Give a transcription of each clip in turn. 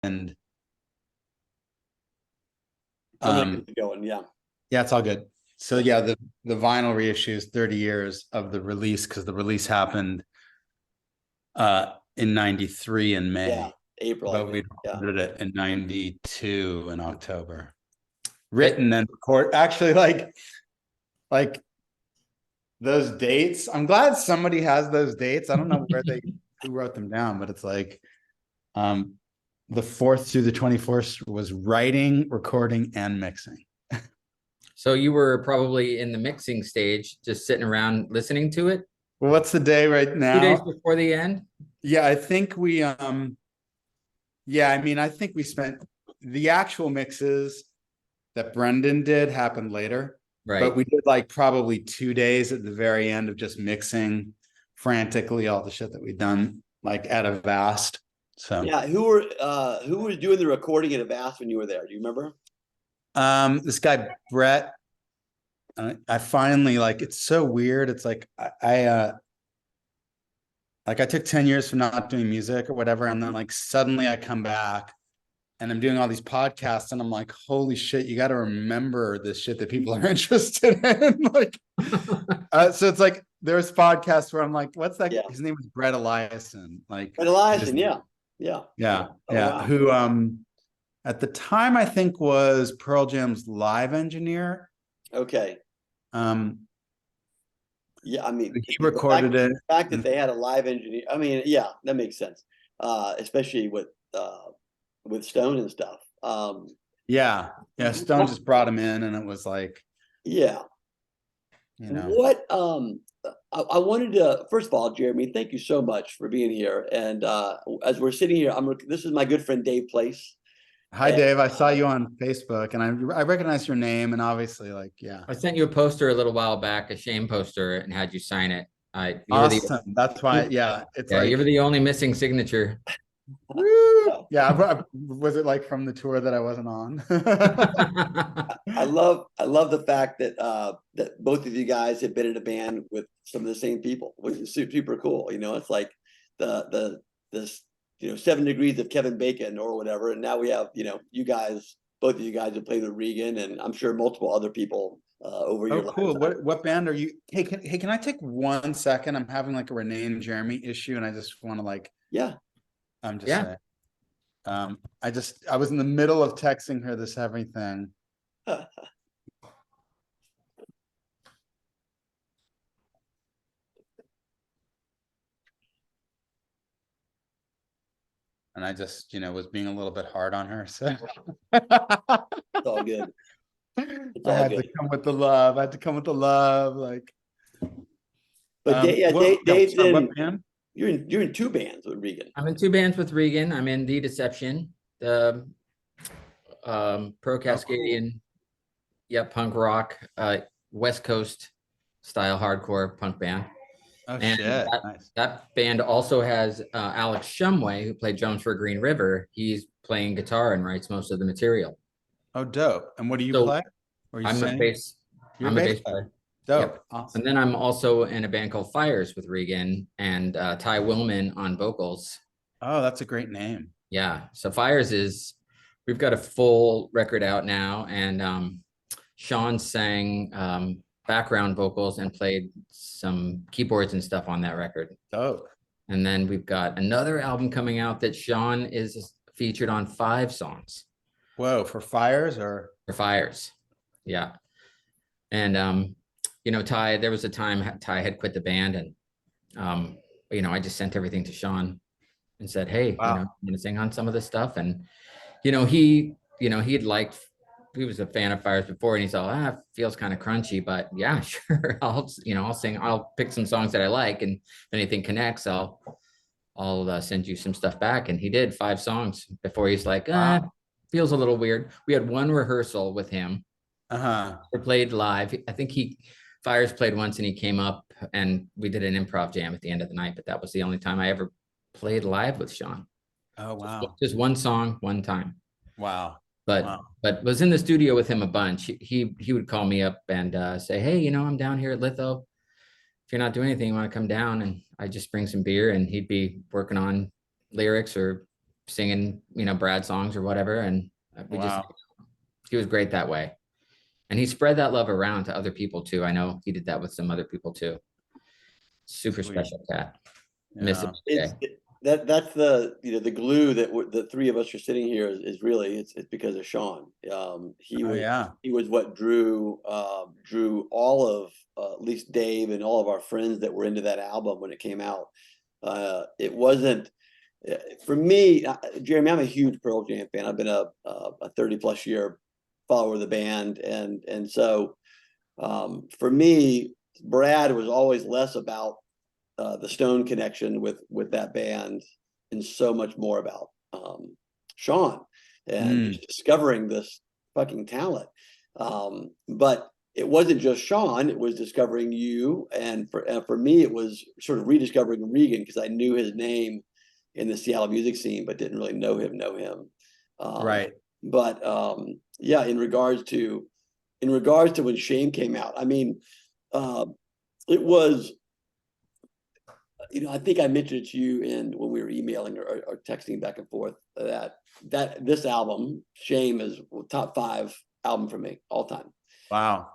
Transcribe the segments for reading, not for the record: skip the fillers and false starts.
and I'm gonna keep going. Yeah. yeah, it's all good. So yeah, the vinyl reissue is 30 years of the release because the release happened in 93 in Yeah. May, April, I but we think. Yeah. recorded it in 92 in October. It, Written and record actually like those dates. I'm glad somebody has those dates. I don't know who wrote them down, but it's like um the 4th through the 24th was writing, recording, and mixing. So you were probably in the mixing stage, just sitting around listening to it Well, what's the day right 2 days now? before the end. Yeah, I think we yeah, I mean, I think we spent the actual mixes that Brendan did happened later, but Right. we did like probably 2 days at the very end of just mixing frantically all the shit that we'd done like at a vast. So yeah. Who was doing the recording at Avast when you were there? Do you remember? this guy Brett, I finally like it's so weird. It's like like I took 10 years from not doing music or whatever, and then like suddenly I come back and I'm doing all these podcasts and I'm like, holy shit, you got to remember this shit that people are interested in. Like, so it's like there's podcasts where I'm like, what's that? Yeah. His name was Brett Eliason. Like, Brett Eliason. Yeah. Yeah. yeah, Oh, yeah. wow. Who, at the time I think was Pearl Jam's live engineer. Okay. Um, Yeah. I mean, he recorded it. the fact that they had a live engineer. I mean, yeah, that makes sense. Especially with Stone and stuff. Yeah, yeah. Stone just brought him in, and it was like, Yeah. you know. What I wanted to first of all, Jeremy, thank you so much for being here. And as we're sitting here, this is my good friend Dave Place. Hi, And, Dave. I saw you on Facebook, and I recognize your name, and obviously, like, yeah, I sent you a poster a little while back, a Shame poster, and had you sign it. You were the awesome. That's why, yeah, it's yeah, you were like, the only missing signature. woo! Yeah. Was it like from the tour that I wasn't on? I love the fact that that both of you guys have been in a band with some of the same people, which is super cool. You know, it's like this 7 degrees of Kevin Bacon or whatever, and now we have you guys, both of you guys have played with Regan, and I'm sure multiple other people over Oh, your cool. lifetime. What band are you? Hey, can I take 1 second? I'm having like a Renee and Jeremy issue, and I just want to like, Yeah. I'm just Yeah. saying. I was in the middle of texting her this everything. And I just, was being a little bit hard on her. So It's all good. It's I all had to good. come with the love. I had to come with the love. Like, But yeah, Dave's sorry, what in. band? You're in two bands with Regan. I'm in 2 bands with Regan. I'm in The Deception, the pro Cascadian, yeah, punk rock, West Coast style hardcore punk band. Oh And shit! Nice. that band also has Alex Shumway, who played drums for Green River. He's playing guitar and writes most of the material. Oh, dope. And what do you So play? Or you I'm a sing? bass. You're a I'm a bass bass player. player. Dope. Yep. Awesome. And then I'm also in a band called Fires with Regan and Ty Willman on vocals. Oh, that's a great name. Yeah. So Fires is, we've got a full record out now, and Sean sang background vocals and played some keyboards and stuff on that record. Dope. And then we've got another album coming out that Sean is featured on 5 songs. Whoa, for Fires or For Fires. Yeah. And Ty, there was a time Ty had quit the band, and I just sent everything to Sean and said, hey, wow. I'm gonna sing on some of this stuff. And he was a fan of Fires before, and he's all, it feels kind of crunchy, but yeah, sure. I'll sing, I'll pick some songs that I like, and if anything connects, I'll send you some stuff back. And he did 5 songs before he's like, Wow. feels a little weird. We had one rehearsal with him. Uh-huh. We played live. I think Fires played once, and he came up and we did an improv jam at the end of the night, but that was the only time I ever played live with Sean. Oh, wow. Just one song, one time. Wow. But wow. but was in the studio with him a bunch. He would call me up and say, hey, I'm down here at Litho. If you're not doing anything, you want to come down? And I just bring some beer, and he'd be working on lyrics or singing, Brad songs or whatever. And Wow. he was great that way. And he spread that love around to other people too. I know he did that with some other people too. Super Sweet. special cat. Miss him Yeah. today. That's the the glue that the three of us are sitting here is really it's because of Sean. He Oh, was yeah. he was what drew all of at least Dave and all of our friends that were into that album when it came out. It wasn't for me, Jeremy. I'm a huge Pearl Jam fan. I've been a 30+ year follower of the band, and so for me, Brad was always less about the Stone connection with that band, and so much more about Sean and just discovering this fucking talent. But it wasn't just Sean; it was discovering you, and for me, it was sort of rediscovering Regan because I knew his name in the Seattle music scene, but didn't really know him. Right. But yeah, in regards to when Shame came out, I mean, it was. I think I mentioned it to you when we were emailing or texting back and forth that this album, Shame, is top 5 album for me all time. Wow.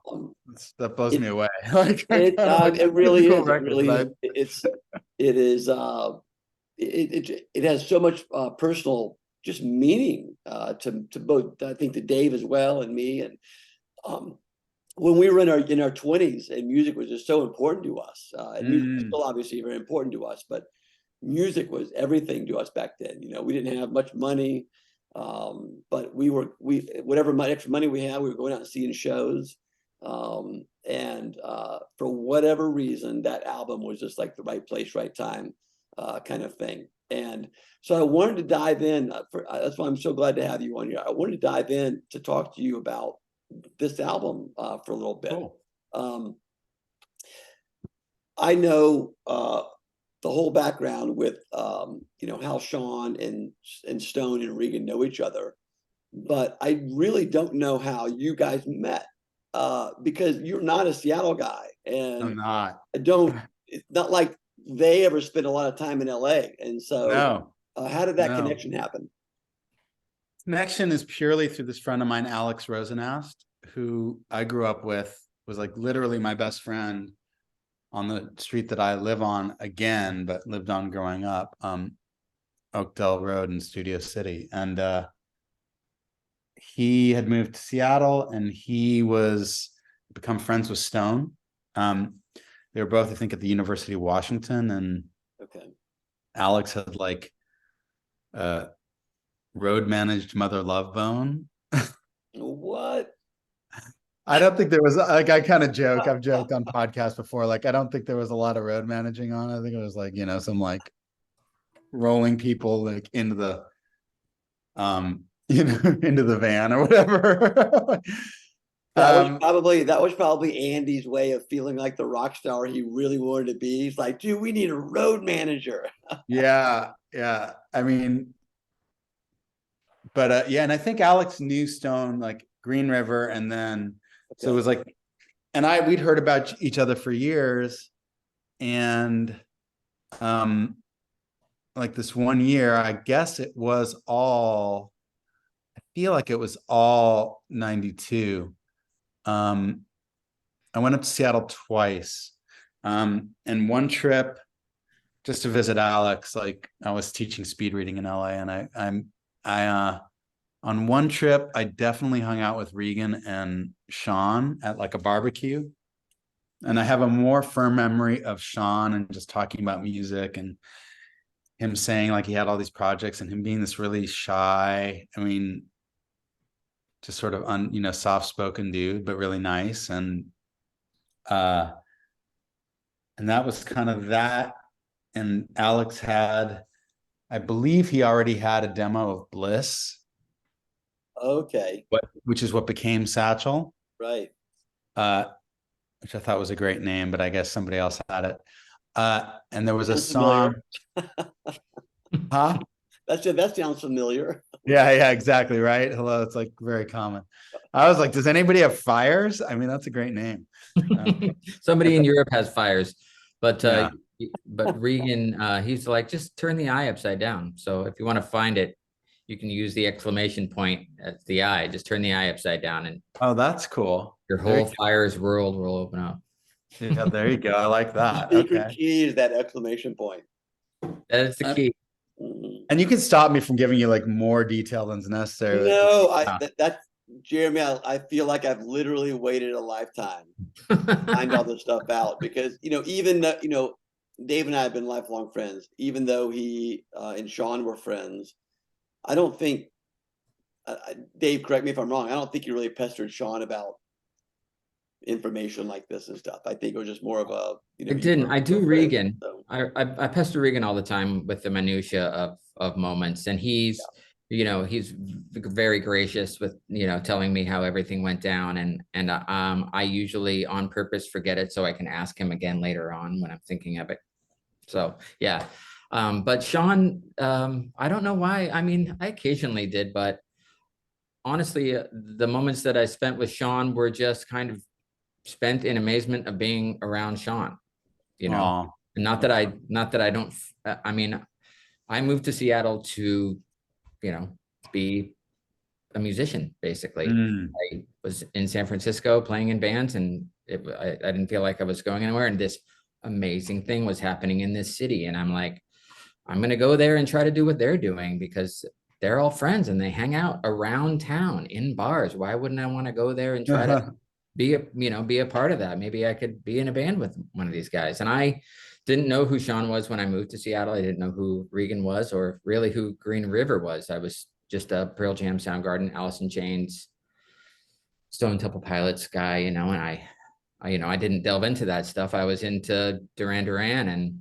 That blows me away. It really cool is. It really is. It has so much personal just meaning to both, I think, to Dave as well and me. And when we were in our 20s and music was just so important to us, and music is still obviously very important to us, but music was everything to us back then. We didn't have much money, but we whatever extra money we had, we were going out and seeing shows. And for whatever reason, that album was just like the right place, right time kind of thing. And so I wanted to dive in. That's why I'm so glad to have you on here. I wanted to dive in to talk to you about this album for a little bit. Cool. I know the whole background with how Sean and Stone and Regan know each other, but I really don't know how you guys met because you're not a Seattle guy, and I'm not. It's not like they ever spent a lot of time in LA, and so No. How did that connection happen? Connection is purely through this friend of mine, Alex Rosenast, who I grew up with, was like literally my best friend on the street that I live on again, but lived on growing up, Oakdale Road in Studio City. And he had moved to Seattle and he was become friends with Stone. They were both, I think, at the University of Washington, and Alex had like road managed Mother Love Bone. What? I don't think there was, like, I kind of joke. I've joked on podcasts before. Like, I don't think there was a lot of road managing on. I think it was like, some like rolling people like into the, into the van or whatever. That was probably Andy's way of feeling like the rock star he really wanted to be. He's like, dude, we need a road manager. Yeah. I mean, but yeah, and I think Alex knew Stone, like Green River, and then so it was like, and we'd heard about each other for years, and like this one year, I guess it was all, I feel like it was all 92. I went up to Seattle twice. And one trip just to visit Alex, like I was teaching speed reading in LA, and I on one trip, I definitely hung out with Regan and Sean at like a barbecue. And I have a more firm memory of Sean and just talking about music and him saying like he had all these projects and him being this really shy, I mean, just sort of soft-spoken dude, but really nice. And that was kind of that. And Alex had, I believe he already had a demo of Bliss. Okay. Which is what became Satchel. Right. Which I thought was a great name, but I guess somebody else had it. And there was a song. Huh? That sounds familiar. Yeah, exactly. Right. Hello. It's like very common. I was like, does anybody have Fires? I mean, that's a great name. Somebody in Europe has Fires, but Regan, he's like, just turn the eye upside down. So if you want to find it, you can use the exclamation point as the eye. Just turn the eye upside down, and Oh, that's cool. your There you whole fire's world will open up. Yeah, there you go. I like that. Secret Okay. key is that exclamation point. That is the key. Mhm. And you can stop me from giving you like more detail than's necessary. No, Yeah. that's Jeremy. I feel like I've literally waited a lifetime to find all this stuff out, because even Dave and I have been lifelong friends. Even though he and Sean were friends, I don't think Dave, correct me if I'm wrong, I don't think you really pestered Sean about information like this and stuff. I think it was just more of a I didn't. I do Regan. So. I pester Regan all the time with the minutia of moments, and he's he's very gracious with telling me how everything went down, and I usually on purpose forget it so I can ask him again later on when I'm thinking of it. So yeah, but Sean, I don't know why. I mean, I occasionally did, but honestly, the moments that I spent with Sean were just kind of spent in amazement of being around Sean. Aw. Not that I don't. I mean, I moved to Seattle to, be a musician. Basically, Mm. I was in San Francisco playing in bands, and I didn't feel like I was going anywhere. And this amazing thing was happening in this city, and I'm like, I'm gonna go there and try to do what they're doing because they're all friends and they hang out around town in bars. Why wouldn't I want to go there and try to be a part of that? Maybe I could be in a band with one of these guys. And I didn't know who Sean was when I moved to Seattle. I didn't know who Regan was, or really who Green River was. I was just a Pearl Jam, Soundgarden, Alice in Chains, Stone Temple Pilots guy, and I didn't delve into that stuff. I was into Duran Duran, and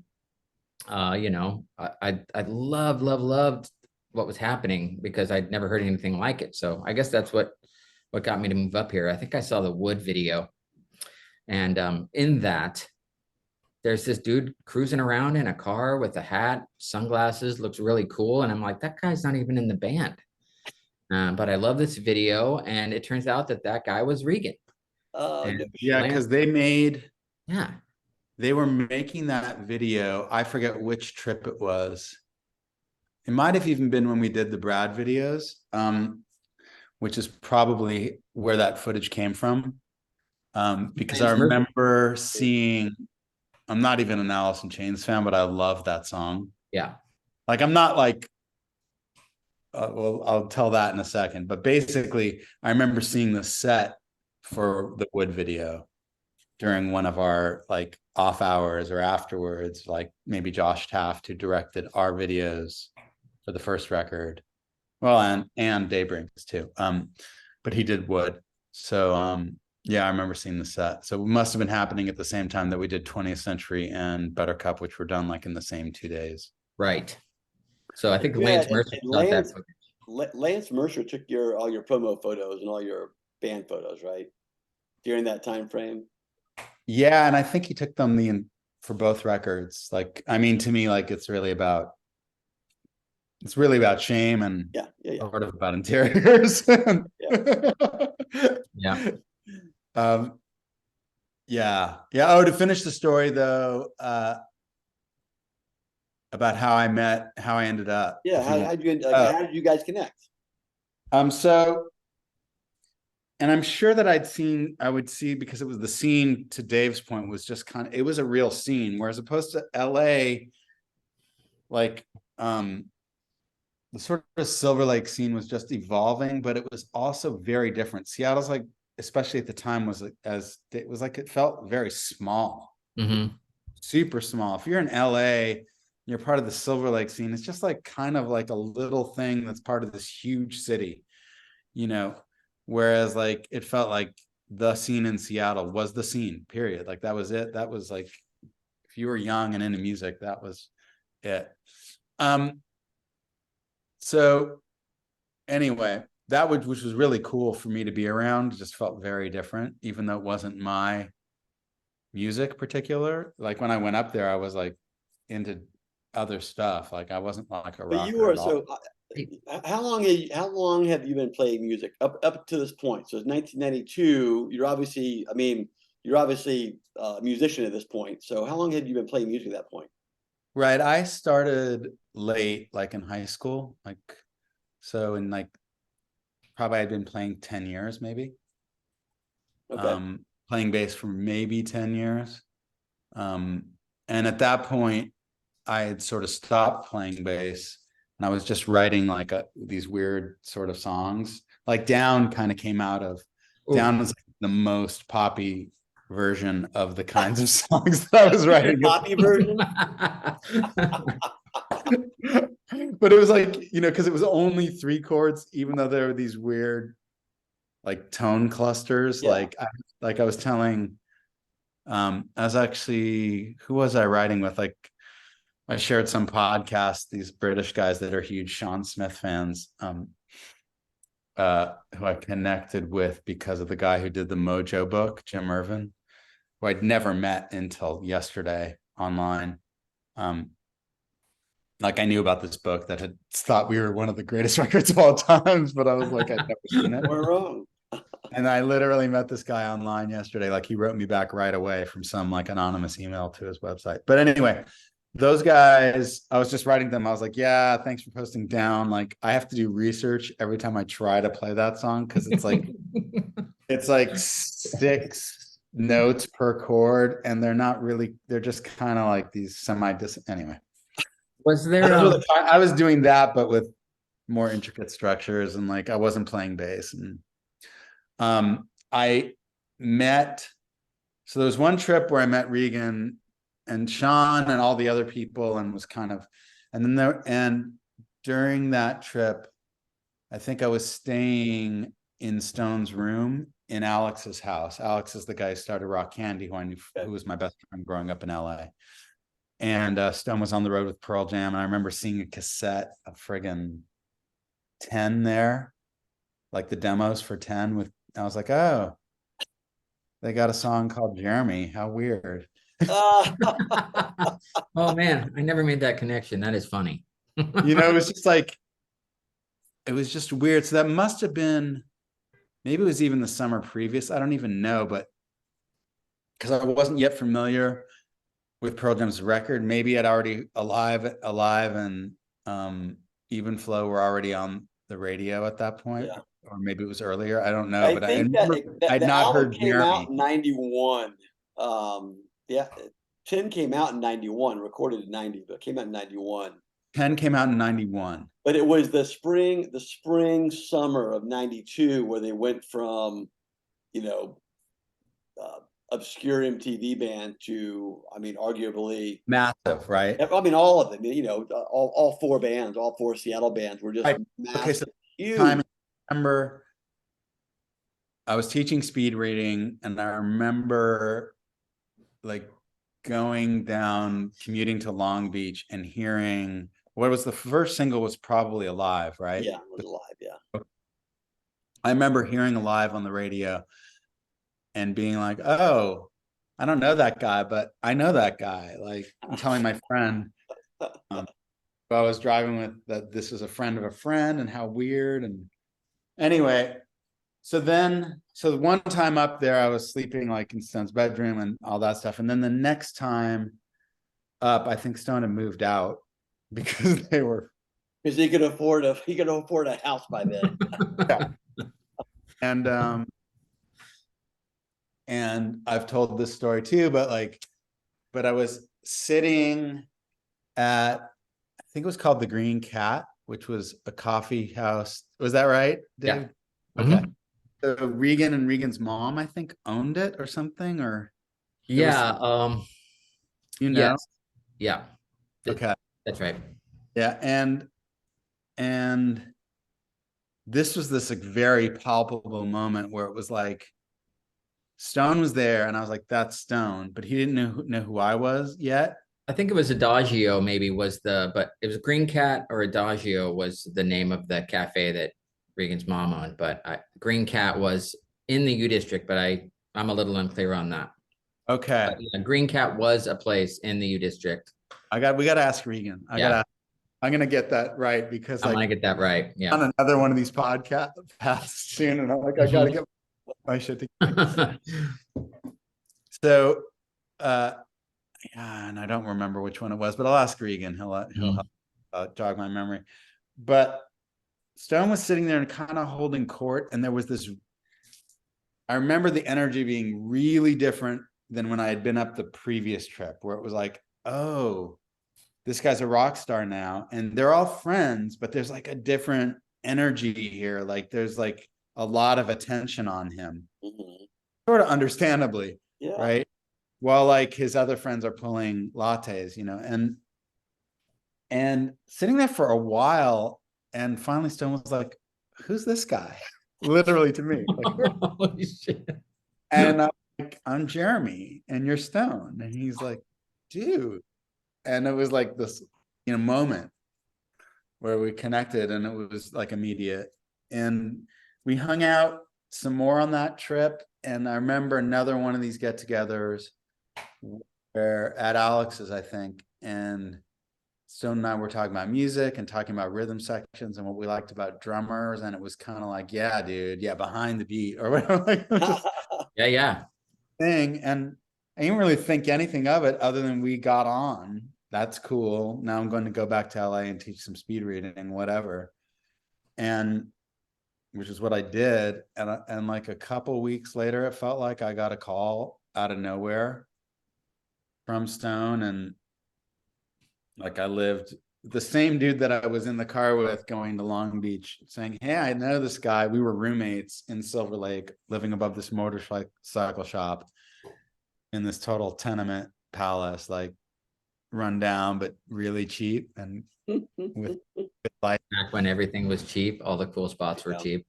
I loved what was happening because I'd never heard anything like it. So I guess that's what got me to move up here. I think I saw the Wood video, and in that there's this dude cruising around in a car with a hat, sunglasses, looks really cool, and I'm like, that guy's not even in the band. But I love this video, and it turns out that guy was Regan. And Yeah, because yeah, they were making that video. I forget which trip it was. It might have even been when we did the Brad videos, which is probably where that footage came from. Because I remember seeing, I'm not even an Alice in Chains fan, but I love that song. yeah. Like, I'm not like, well, I'll tell that in a second. But basically, I remember seeing the set for the Wood video during one of our like off hours or afterwards, like maybe Josh Taft, who directed our videos for the first record. Well, and Daybreaks too. But he did Wood. So yeah, I remember seeing the set. So it must have been happening at the same time that we did 20th Century and Buttercup, which were done like in the same 2 days. Right. So I think Lance Mercer shot that footage. Lance Mercer took all your promo photos and all your band photos, right? During that time frame. Yeah, and I think he took them for both records. Like, I mean, to me, like it's really about shame and yeah. sort of about interiors. Yeah. Yeah. Oh, to finish the story though, about how I ended up. Yeah, how did you guys connect? So, and I'm sure that I would see, because it was the scene, to Dave's point, was just it was a real scene, whereas opposed to LA, like, the sort of Silver Lake scene was just evolving, but it was also very different. Seattle's, like, especially at the time, it felt very small, super small. If you're in LA, you're part of the Silver Lake scene, it's just like kind of like a little thing that's part of this huge city, whereas like it felt like the scene in Seattle was the scene, period. Like that was it. That was like, if you were young and into music, that was it. So anyway, which was really cool for me to be around, just felt very different, even though it wasn't my music particular. Like when I went up there, I was like into other stuff. Like I wasn't like a rocker. But you were how long have you been playing music up to this point? So it's 1992. You're obviously a musician at this point. So how long had you been playing music at that point? Right. I started late, like in high school, like So in like, probably I'd been playing 10 years, maybe. Okay. Playing bass for maybe 10 years. And at that point, I had sort of stopped playing bass and I was just writing like these weird sort of songs. Like Down kind of came out of, Ooh. Down was like the most poppy version of the kinds of songs that I was writing. Poppy version. But it was like, because it was only 3 chords, even though there were these weird like tone clusters. Yeah. Like I was telling, I was actually, who was I writing with? Like I shared some podcast, these British guys that are huge Sean Smith fans, who I connected with because of the guy who did the Mojo book, Jim Irvin, who I'd never met until yesterday online. Like I knew about this book that had thought we were one of the greatest records of all times, but I was like, I'd never seen it. We're wrong. And I literally met this guy online yesterday. Like he wrote me back right away from some like anonymous email to his website. But anyway, those guys, I was just writing them. I was like, yeah, thanks for posting Down. Like I have to do research every time I try to play that song because it's like 6 notes per chord, and they're just kind of like these anyway. Was there I was doing that, but with more intricate structures, and like I wasn't playing bass. And I met, so there was one trip where I met Regan and Sean and all the other people, and was kind of, and during that trip, I think I was staying in Stone's room in Alex's house. Alex is the guy who started Rock Candy, who was my best friend growing up in LA. And Stone was on the road with Pearl Jam, and I remember seeing a cassette of friggin' 10 there, like the demos for 10 I was like, oh, they got a song called Jeremy. How weird. Oh man, I never made that connection. That is funny. It was just like, it was just weird. So that must have been, maybe it was even the summer previous. I don't even know, but because I wasn't yet familiar with Pearl Jam's record, maybe I'd already Alive and Even Flow were already on the radio at that point. Yeah. Or maybe it was earlier. I don't know, but think I'd the not album heard came Jeremy. out in 91. Yeah, 10 came out in 91, recorded in 90, but came out in 91. 10 came out in 91. But it was the summer of 92 where they went from, obscure MTV band to, I mean, arguably Massive, right? I mean, all of them, all 4 bands, all 4 Seattle bands were just massive. Okay, so huge. I remember I was teaching speed reading, and I remember like going down, commuting to Long Beach and hearing what was the first single was probably Alive, right? Yeah, it was Alive, yeah. I remember hearing Alive on the radio and being like, oh, I don't know that guy, but I know that guy. Like I'm telling my friend who I was driving with that this is a friend of a friend, and how weird. And anyway, so one time up there, I was sleeping like in Stone's bedroom and all that stuff. And then the next time up, I think Stone had moved out because because he could afford a house by then. Yeah. And I've told this story too, but I was sitting at, I think it was called the Green Cat, which was a coffee house. Was that right, Dave? Yeah. Okay. So Regan and Regan's mom, I think, owned it or something, or Yeah. Yes. Yeah. Okay. That's right. Yeah, and this was this like very palpable moment where it was like Stone was there, and I was like, "That's Stone," but he didn't know who I was yet. I think it was Adagio, maybe but it was Green Cat or Adagio was the name of the cafe that Regan's mom owned. But Green Cat was in the U District, but I'm a little unclear on that. Okay. But, yeah, Green Cat was a place in the U District. We got to ask Regan. I'm gonna get that right because I'm gonna get that right. Yeah. On another one of these podcasts soon, and I'm like, I gotta get my shit together. So, yeah, and I don't remember which one it was, but I'll ask Regan. He'll jog my memory. But Stone was sitting there and kind of holding court, and there was this. I remember the energy being really different than when I had been up the previous trip, where it was like, oh, this guy's a rock star now, and they're all friends, but there's like a different energy here. Like there's like a lot of attention on him, sort of understandably, Yeah. right? While like his other friends are pulling lattes, and sitting there for a while, and finally Stone was like, "Who's this guy?" Literally to me, like, Holy shit. and I'm like, "I'm Jeremy, and you're Stone," and he's like, "Dude," and it was like this, moment where we connected, and it was like immediate, and we hung out some more on that trip, and I remember another one of these get-togethers where at Alex's, I think, and Stone and I were talking about music and talking about rhythm sections and what we liked about drummers. And it was kind of like, yeah, dude, yeah, behind the beat or whatever. Like, just Yeah. thing. And I didn't really think anything of it other than we got on. That's cool. Now I'm going to go back to LA and teach some speed reading, whatever. And which is what I did. And like a couple weeks later, it felt like I got a call out of nowhere from Stone, and like I lived the same dude that I was in the car with going to Long Beach saying, "Hey, I know this guy. We were roommates in Silver Lake, living above this motorcycle shop in this total tenement palace, like run down, but really cheap. And with like, Back when everything was cheap, all the cool spots were Yeah. cheap.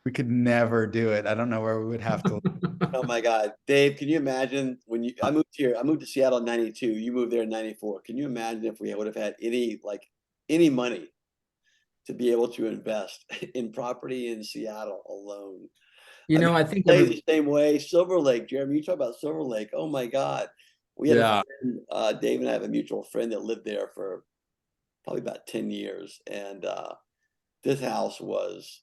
we could never do it. I don't know where we would have to. Oh my God, Dave, can you imagine when I moved here? I moved to Seattle in '92. You moved there in '94. Can you imagine if we would have had any money to be able to invest in property in Seattle alone? I think The same way. Silver Lake, Jeremy, you talk about Silver Lake. Oh my God. We had Yeah. a friend, Dave and I have a mutual friend that lived there for probably about 10 years. And this house was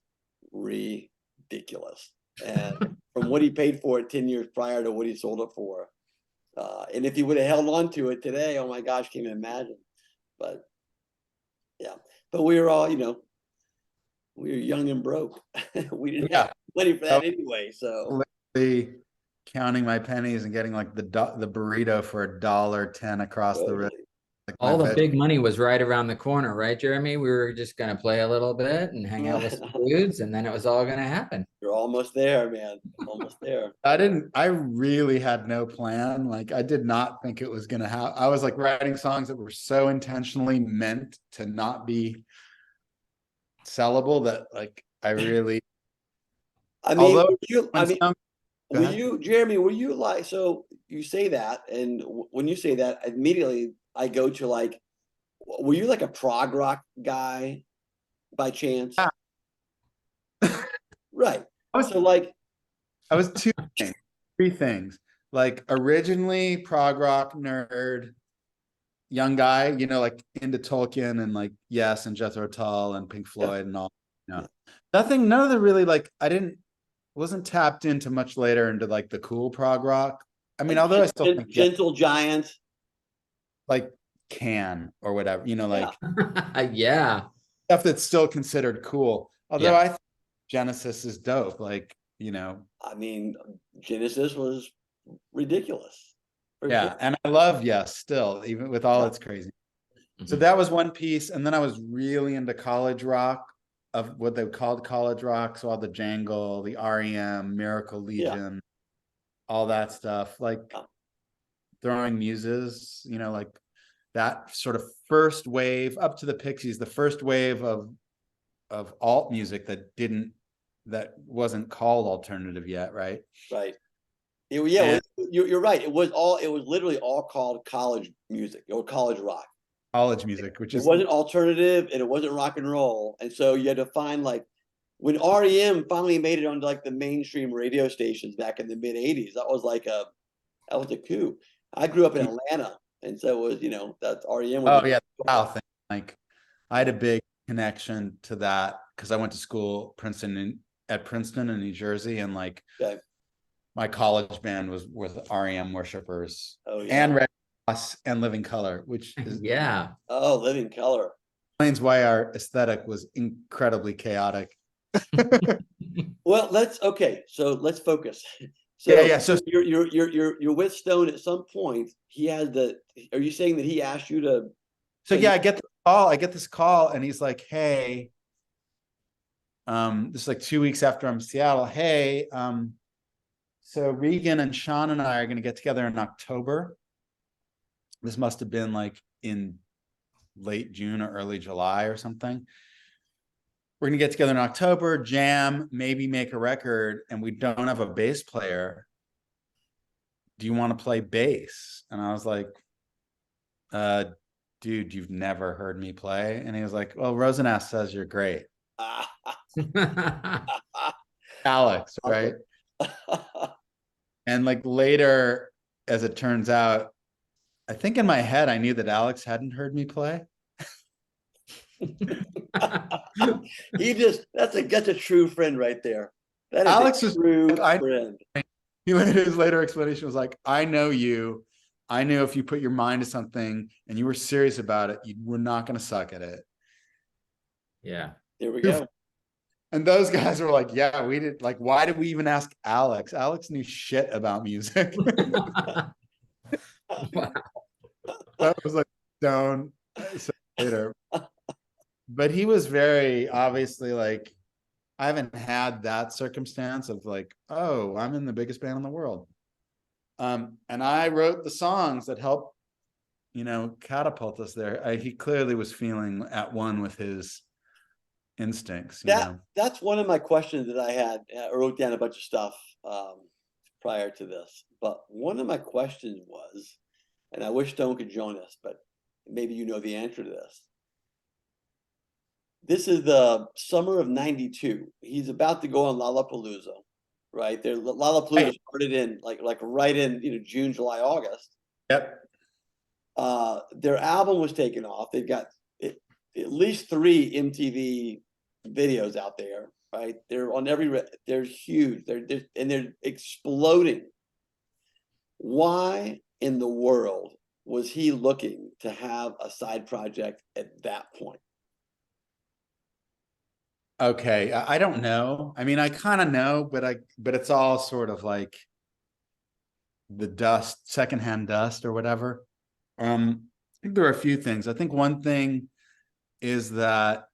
ridiculous. And from what he paid for it 10 years prior to what he sold it for. And if he would have held on to it today, oh my gosh, can't even imagine. But yeah, but we were all, we were young and broke. We didn't have money for that anyway. So literally counting my pennies and getting like the burrito for $1.10 across the river. Like all the big money was right around the corner, right, Jeremy? We were just going to play a little bit and hang out with some dudes, and then it was all going to happen. You're almost there, man. Almost there. I really had no plan. Like I did not think it was going to happen. I was like writing songs that were so intentionally meant to not be sellable that like I really. I mean, Jeremy, were you like, so you say that, and when you say that, immediately I go to like, were you like a prog rock guy by chance? Yeah. Right. I was three things. Like originally prog rock nerd, young guy, like into Tolkien and like Yes and Jethro Tull and Pink Floyd and all. None of the really like wasn't tapped into much later into like the cool prog rock. I mean, although I still think Gentle Giant, like Can or whatever, like yeah, stuff that's still considered cool. Although I think Genesis is dope, like I mean, Genesis was ridiculous. Yeah, and I love Yes still, even with all its crazy. So that was one piece, and then I was really into college rock, of what they called college rock, so all the Jangle, the REM, Miracle Legion, all that stuff, like Throwing Muses, like that sort of first wave up to the Pixies, the first wave of alt music that wasn't called alternative yet, right? Right. You're right. It was literally all called college music or college rock. College music, which it wasn't alternative and it wasn't rock and roll. And so you had to find like when REM finally made it onto like the mainstream radio stations back in the mid 80s, that was a coup. I grew up in Atlanta, and so it was, that's REM was South. Like I had a big connection to that because I went to school at Princeton in New Jersey, and like my college band was with REM worshippers and Red Cross and Living Color, which is Living Color. explains why our aesthetic was incredibly chaotic. Well, so let's focus. So Yeah. So you're with Stone at some point. Are you saying that he asked you to? yeah, I get the call. I get this call, and he's like, "Hey, this is like 2 weeks after I'm in Seattle. Hey, so Regan and Sean and I are going to get together in October. This must have been like in late June or early July or something. We're going to get together in October, jam, maybe make a record, and we don't have a bass player. Do you want to play bass?" And I was like, dude, you've never heard me play. And he was like, "Well, Rosenass says you're great." Alex, right? And like later, as it turns out, I think in my head, I knew that Alex hadn't heard me play. That's a true friend right there. That is Alex a was true like, friend. his later explanation was like, "I know you. I knew if you put your mind to something and you were serious about it, you were not going to suck at it." Yeah. There we go. And those guys were like, "Yeah, we did." Like, why did we even ask Alex? Alex knew shit about music. Wow. That was like Stone later. But he was very obviously like, I haven't had that circumstance of like, oh, I'm in the biggest band in the world. And I wrote the songs that helped, catapult us there. He clearly was feeling at one with his instincts. That's one of my questions that I had. I wrote down a bunch of stuff prior to this, but one of my questions was, and I wish Stone could join us, but maybe you know the answer to this. This is the summer of '92. He's about to go on Lollapalooza, right? Lollapalooza started in like right in June, July, August. Yep. Their album was taken off. They've got at least 3 MTV videos out there, right? They're on they're huge. They're exploding. Why in the world was he looking to have a side project at that point? Okay, I don't know. I mean, I kind of know, but it's all sort of like the dust, secondhand dust or whatever. I think there are a few things. I think one thing is that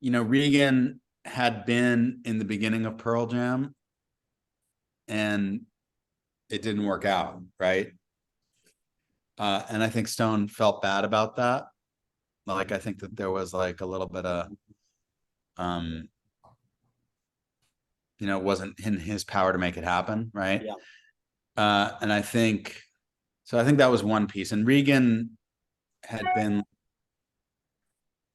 Regan had been in the beginning of Pearl Jam and it didn't work out, right? And I think Stone felt bad about that. Like, I think that there was like a little bit of, it wasn't in his power to make it happen, right? Yeah. And I think that was one piece. And Regan had been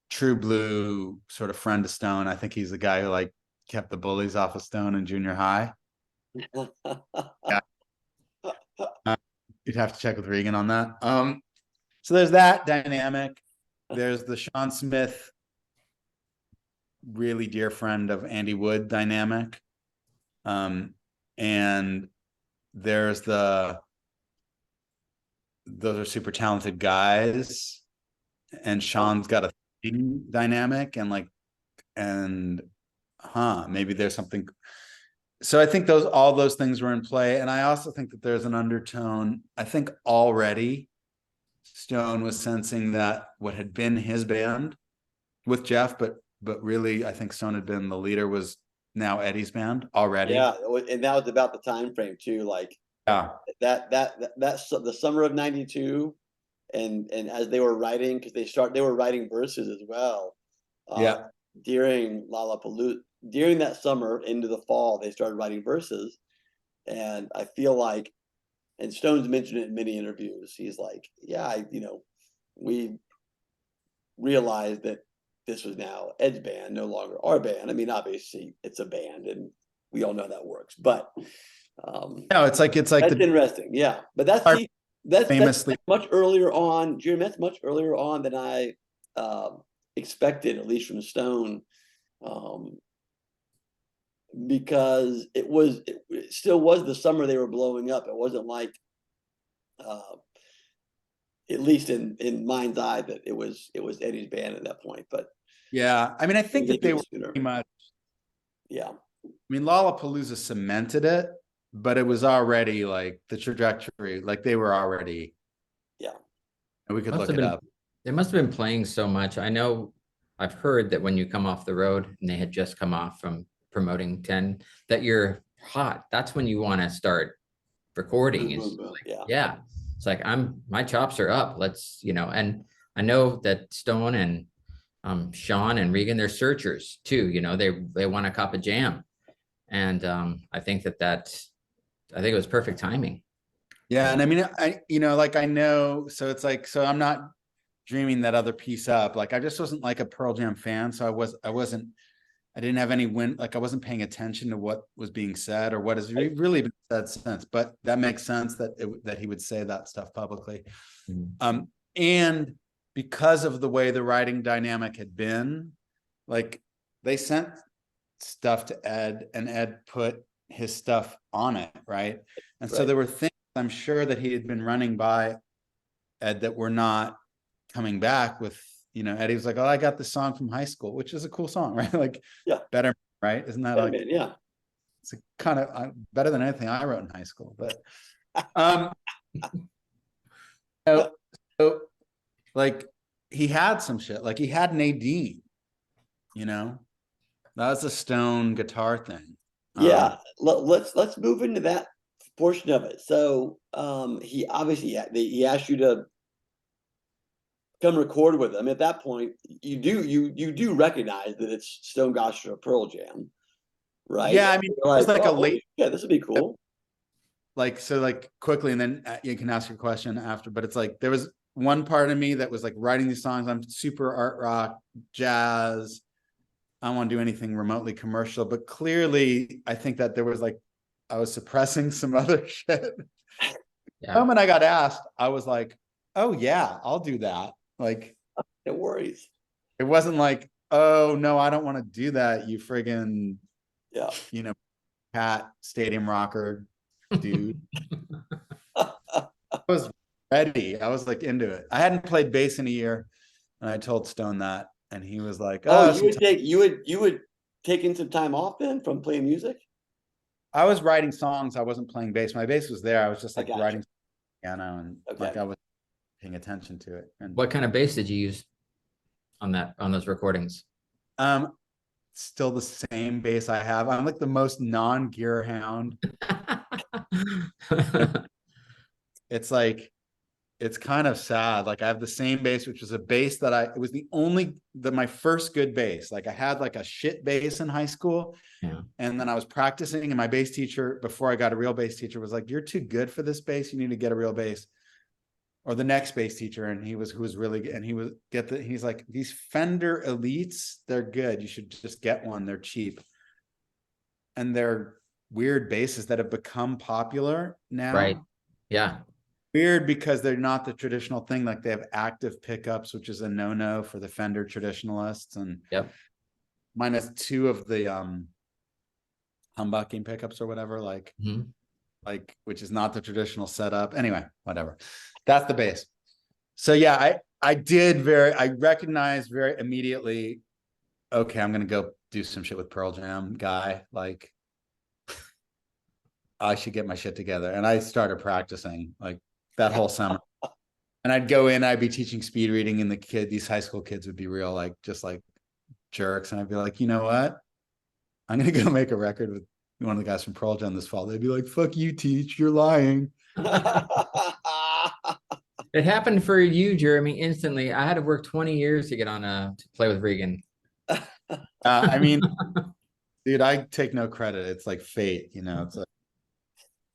true blue sort of friend to Stone. I think he's the guy who like kept the bullies off of Stone in junior high. Yeah. You'd have to check with Regan on that. So there's that dynamic. There's the Sean Smith, really dear friend of Andy Wood dynamic. And there's those are super talented guys. And Sean's got a thing dynamic and maybe there's something. So I think all those things were in play. And I also think that there's an undertone. I think already Stone was sensing that what had been his band with Jeff, but really I think Stone had been the leader, was now Eddie's band already. Yeah, and that was about the time frame too. Like that's the summer of '92, and as they were writing, because they were writing verses as well. During Lollapalooza, during that summer into the fall, they started writing verses, and I feel like, and Stone's mentioned it in many interviews. He's like, yeah, we realized that this was now Ed's band, no longer our band. I mean, obviously it's a band and we all know that works, but it's like that's interesting. Yeah. But that's much earlier on, Jeremy, that's much earlier on than I expected, at least from Stone. Because it still was the summer they were blowing up. It wasn't like at least in mind's eye, that it was Eddie's band at that point. But Yeah, I mean, I think that they were sooner. pretty much. Yeah. I mean, Lollapalooza cemented it, but it was already like the trajectory, like they were already. Yeah. And we could Must look have it been, up. they must have been playing so much. I know I've heard that when you come off the road and they had just come off from promoting 10, that you're hot. That's when you want to start recording. Is like, Yeah. yeah. It's like my chops are up. Let's, and I know that Stone and Sean and Regan, they're searchers too. They want a cup of jam. And I think I think it was perfect timing. Yeah, and I mean, I know, so it's like, so I'm not dreaming that other piece up. Like, I just wasn't like a Pearl Jam fan, so I didn't have any like I wasn't paying attention to what was being said or what has really been said since. But that makes sense that he would say that stuff publicly. Mm-hmm. And because of the way the writing dynamic had been, like they sent stuff to Ed, and Ed put his stuff on it, right? And so there were things I'm sure that he had been running by Ed that were not coming back with, Eddie was like, oh, I got this song from high school, which is a cool song, right? Like, yeah, better, right? Isn't that Better like, Man, yeah, it's a kind of better than anything I wrote in high school, but, so like he had some shit, like he had Nadine, that was a Stone guitar thing. yeah. Let's move into that portion of it. So he obviously he asked you to come record with him. At that point, you do recognize that it's Stone Gosh or Pearl Jam, right? Yeah, I mean, it was like a late, yeah, this would be cool. like, so like quickly, and then you can ask your question after, but it's like there was one part of me that was like writing these songs. I'm super art rock, jazz. I don't want to do anything remotely commercial, but clearly I think that there was like, I was suppressing some other shit. Yeah. The moment I got asked, I was like, oh yeah, I'll do that. Like, no worries. It wasn't like, oh no, I don't want to do that. You friggin', yeah, cat stadium rocker dude. I was ready. I was like into it. I hadn't played bass in a year, and I told Stone that, and he was like, "Oh, you would taking some time off then from playing music." I was writing songs. I wasn't playing bass. My bass was there. I was just like writing piano, and like I was paying attention to it. And what kind of bass did you use on those recordings? Still the same bass I have. I'm like the most non-gear hound. It's like, it's kind of sad. Like I have the same bass, which was a bass that it was my first good bass. Like I had like a shit bass in high school. Yeah. And then I was practicing, and my bass teacher, before I got a real bass teacher, was like, you're too good for this bass. You need to get a real bass. Or the next bass teacher, and who was really good, and he's like, these Fender Elites, they're good. You should just get one. They're cheap. And they're weird basses that have become popular now. Right. Yeah. Weird because they're not the traditional thing. Like they have active pickups, which is a no-no for the Fender traditionalists. And minus two of the humbucking pickups or whatever, like which is not the traditional setup. Anyway, whatever. That's the bass. So yeah, I recognized very immediately, okay, I'm gonna go do some shit with Pearl Jam guy. Like I should get my shit together. And I started practicing like that whole summer. And I'd go in, I'd be teaching speed reading, and these high school kids would be real, like, just like jerks. And I'd be like, you know what? I'm gonna go make a record with one of the guys from Pearl Jam this fall. They'd be like, fuck you, Teach, you're lying. It happened for you, Jeremy, instantly. I had to work 20 years to get on to play with Regan. I mean, dude, I take no credit. It's like fate, it's like.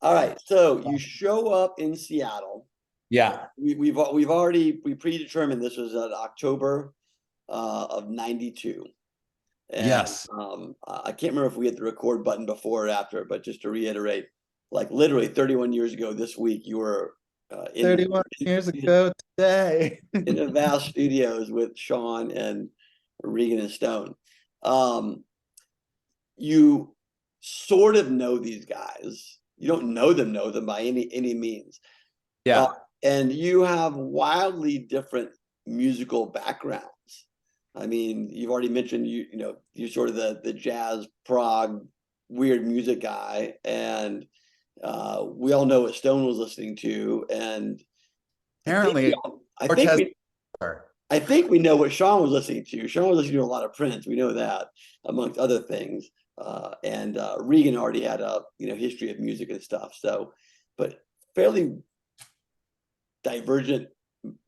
All right, so you show up in Seattle. Yeah, we predetermined this was October of '92. Yes. I can't remember if we hit the record button before or after, but just to reiterate, like literally 31 years ago this week, you were 31 years ago today in the Vast Studios with Sean and Regan and Stone. You sort of know these guys. You don't know them by any means. Yeah. and you have wildly different musical backgrounds. I mean, you've already mentioned you're sort of the jazz prog weird music guy, and we all know what Stone was listening to, and Apparently, I think Cortez. we, I think we know what Sean was listening to. Sean was listening to a lot of Prince. We know that, amongst other things. And Regan already had a history of music and stuff. So, but fairly divergent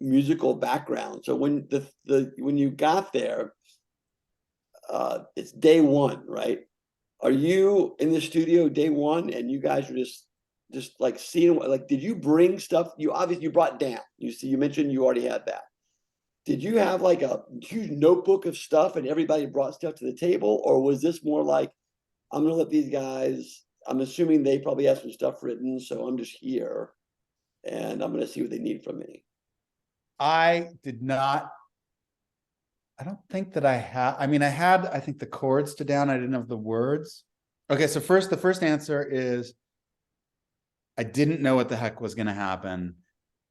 musical background. So when when you got there, it's day one, right? Are you in the studio day one, and you guys are just like seeing, like, did you bring stuff? You obviously brought down. You mentioned you already had that. Did you have like a huge notebook of stuff and everybody brought stuff to the table? Or was this more like, I'm going to let these guys, I'm assuming they probably have some stuff written, so I'm just here and I'm going to see what they need from me? I did not. I don't think that I had. I mean, I think the chords to down. I didn't have the words. Okay, so the first answer is I didn't know what the heck was going to happen.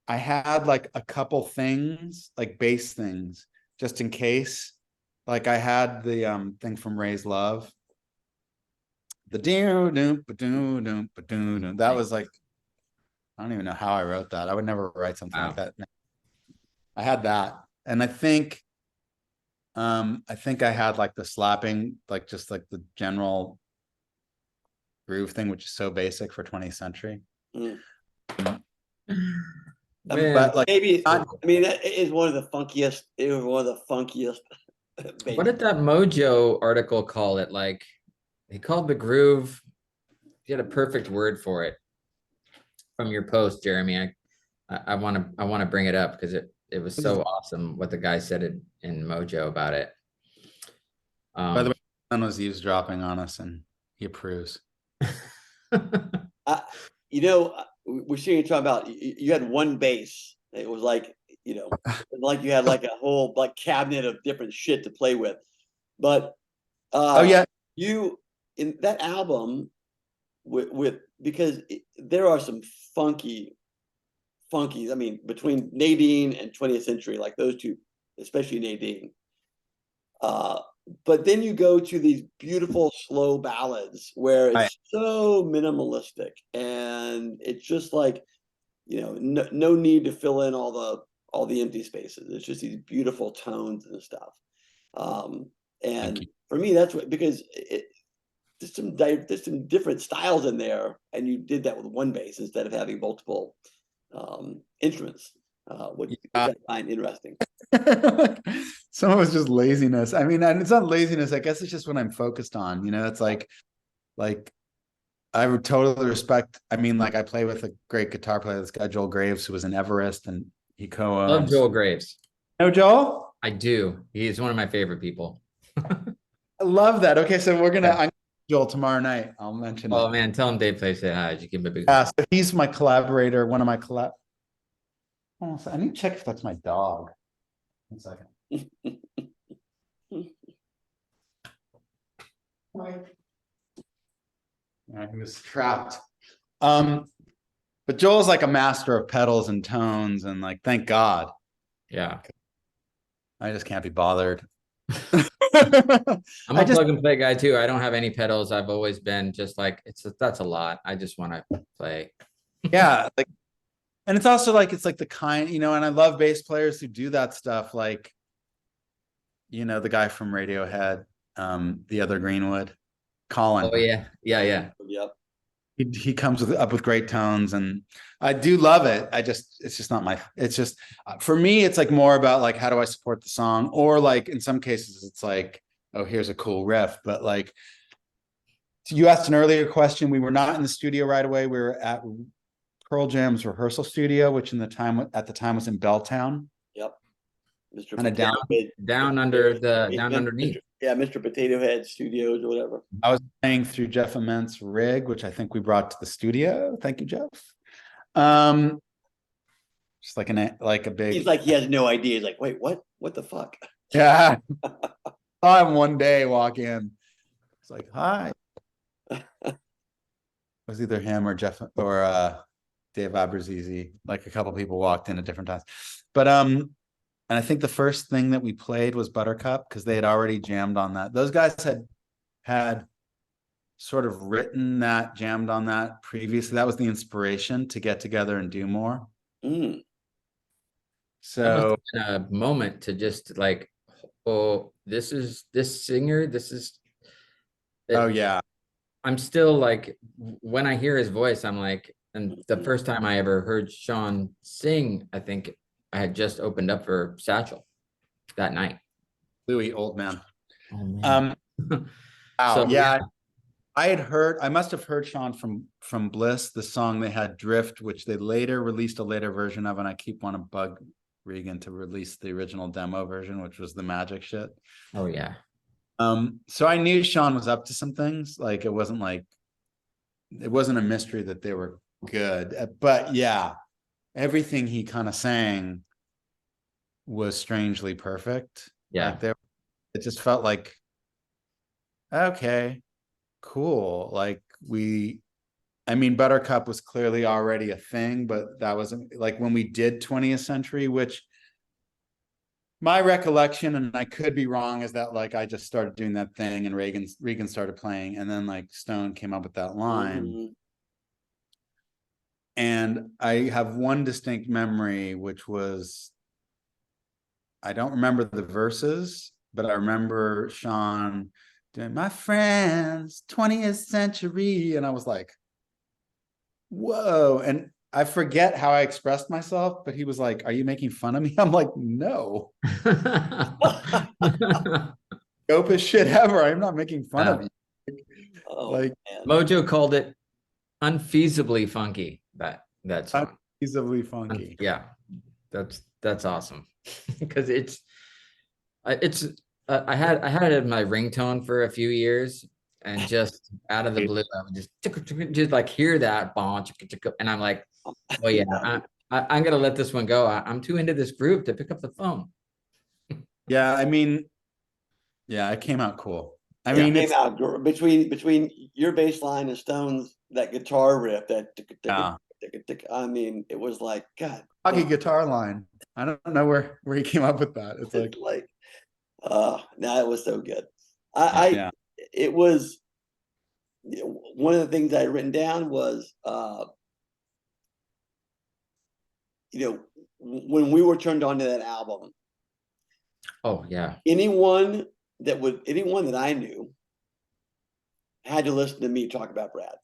I had like a couple things, like bass things, just in case. Like I had the thing from Ray's Love. The that was like, I don't even know how I wrote that. I would never write something like that. I had that. And I think I had like the slapping, like just like the general groove thing, which is so basic for 20th century. Mm. But like, maybe I mean, that is one of the funkiest. It was one of the funkiest. What did that Mojo article call it? Like, he called the groove. He had a perfect word for it from your post, Jeremy. I want to bring it up because it was so awesome what the guy said in Mojo about it. By the way, son was eavesdropping on us, and he approves. We're seeing you talking about you had one bass. It was like like you had like a whole like cabinet of different shit to play with. But oh yeah, you in that album with because there are some funky. I mean, between Nadine and 20th Century, like those two, especially Nadine. But then you go to these beautiful slow ballads where it's so minimalistic, and it's just like, no need to fill in all the empty spaces. It's just these beautiful tones and stuff. And for me, that's what, because there's some different styles in there, and you did that with one bass instead of having multiple instruments, which I find interesting. Some of it's just laziness. I mean, and it's not laziness. I guess it's just what I'm focused on. It's like I would totally respect. I mean, like I play with a great guitar player, this guy Joel Graves, who was in Everest, and he co-owns. Love Joel Graves. No, Joel? I do. He's one of my favorite people. I love that. Okay, so I'm Joel tomorrow night. I'll mention it. Oh man, tell him Dave Play said hi. You give him a big. So he's my collaborator. One of my I need to check if that's my dog. 1 second. He was trapped. But Joel's like a master of pedals and tones, and like, thank God. Yeah. I just can't be bothered. I'm a plug and play guy too. I don't have any pedals. I've always been just like, that's a lot. I just want to play. Yeah. Like, and it's also like, it's like the kind, and I love bass players who do that stuff. Like, the guy from Radiohead, the other Greenwood, Colin. Oh yeah. Yeah. Yep. He comes up with great tones, and I do love it. It's just not it's just, for me, it's like more about like, how do I support the song? Or like, in some cases it's like, oh, here's a cool riff. But like, you asked an earlier question. We were not in the studio right away. We were at Pearl Jam's rehearsal studio, which at the time was in Belltown. Yep. Mr. Kind of down underneath. Yeah, Mr. Potato Head Studios or whatever. I was playing through Jeff Ament's rig, which I think we brought to the studio. Thank you, Jeff. Just like a big. He's like, he has no idea. He's like, wait, what? What the fuck? Yeah. Saw him one day walk in. It's like, hi. It was either him or Jeff or Dave Aberzizi, like a couple people walked in at different times. But and I think the first thing that we played was Buttercup because they had already jammed on that. Those guys had sort of written that, jammed on that previously. That was the inspiration to get together and do more. Mm. That must So have been a moment to just like, oh, this is this singer. This is. oh yeah. I'm still like, when I hear his voice, I'm like, and the first time I ever heard Sean sing, I think I had just opened up for Satchel that night. Louis, old man. Oh man. Wow, So yeah. I must have heard Sean from Bliss, the song they had Drift, which they later released a later version of, and I keep wanting to bug Regan to release the original demo version, which was the magic shit. oh yeah. So I knew Sean was up to some things. Like it wasn't a mystery that they were good. But yeah, everything he kind of sang was strangely perfect. Yeah. Like it just felt like, okay, cool. Like I mean, Buttercup was clearly already a thing, but that wasn't like when we did 20th Century, which my recollection, and I could be wrong, is that like I just started doing that thing and Regan started playing, and then like Stone came up with that line. Mm-hmm. And I have one distinct memory, which was I don't remember the verses, but I remember Sean doing my friends, 20th Century. And I was like, whoa. And I forget how I expressed myself, but he was like, are you making fun of me? I'm like, no. Dopest shit ever. I'm not making fun of you. Oh, Like man. Mojo called it unfeasibly funky. That song. unfeasibly funky. Yeah, that's awesome because it's I had it in my ringtone for a few years, and just out of the blue, I would just like hear that bomb, and I'm like, oh yeah, I'm gonna let this one go. I'm too into this group to pick up the phone. Yeah, I mean, yeah, it came out cool. I It mean, came it's out between your bass line and Stone's that guitar riff, that yeah. I mean, it was like, God, Foggy guitar line. I don't know where he came up with that. It's like, like, no, it was so good. I yeah, it was one of the things I had written down was, when we were turned on to that album, Oh yeah, anyone that I knew had to listen to me talk about Brad.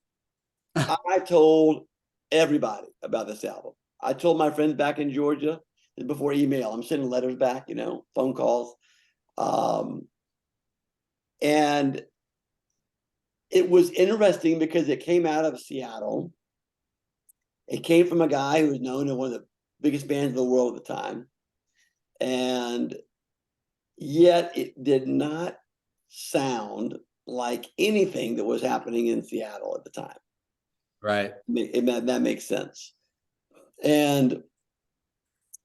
I told everybody about this album. I told my friends back in Georgia before email. I'm sending letters back, phone calls. And it was interesting because it came out of Seattle. It came from a guy who was known as one of the biggest bands in the world at the time. And yet it did not sound like anything that was happening in Seattle at the time. right. That makes sense. And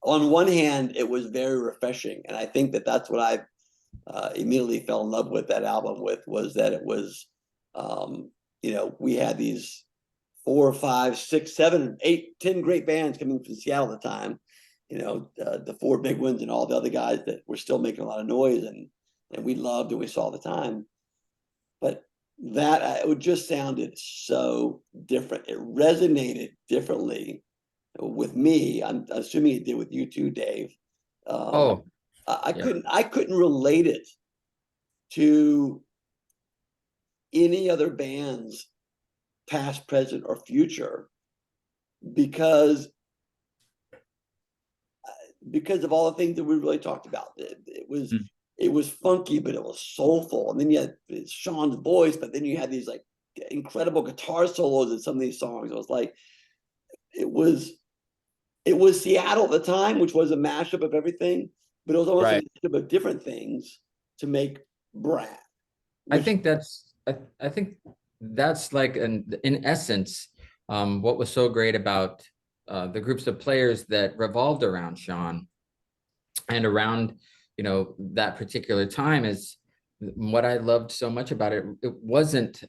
on one hand, it was very refreshing. And I think that that's what I immediately fell in love with that album with, was that it was, we had these 4, 5, 6, 7, 8, 10 great bands coming from Seattle at the time, the 4 big ones and all the other guys that were still making a lot of noise and we loved and we saw all the time. But that it just sounded so different. It resonated differently with me. I'm assuming it did with you too, Dave. oh I yeah. couldn't relate it to any other bands, past, present, or future, because of all the things that we really talked about. It was funky, but it was soulful, and then you had Sean's voice, but then you had these like incredible guitar solos in some of these songs. It was like it was Seattle at the time, which was a mashup of everything, but it was almost Right. a mashup of different things to make Brad. I think that's like in essence, what was so great about the groups of players that revolved around Sean and around, that particular time is what I loved so much about it. It wasn't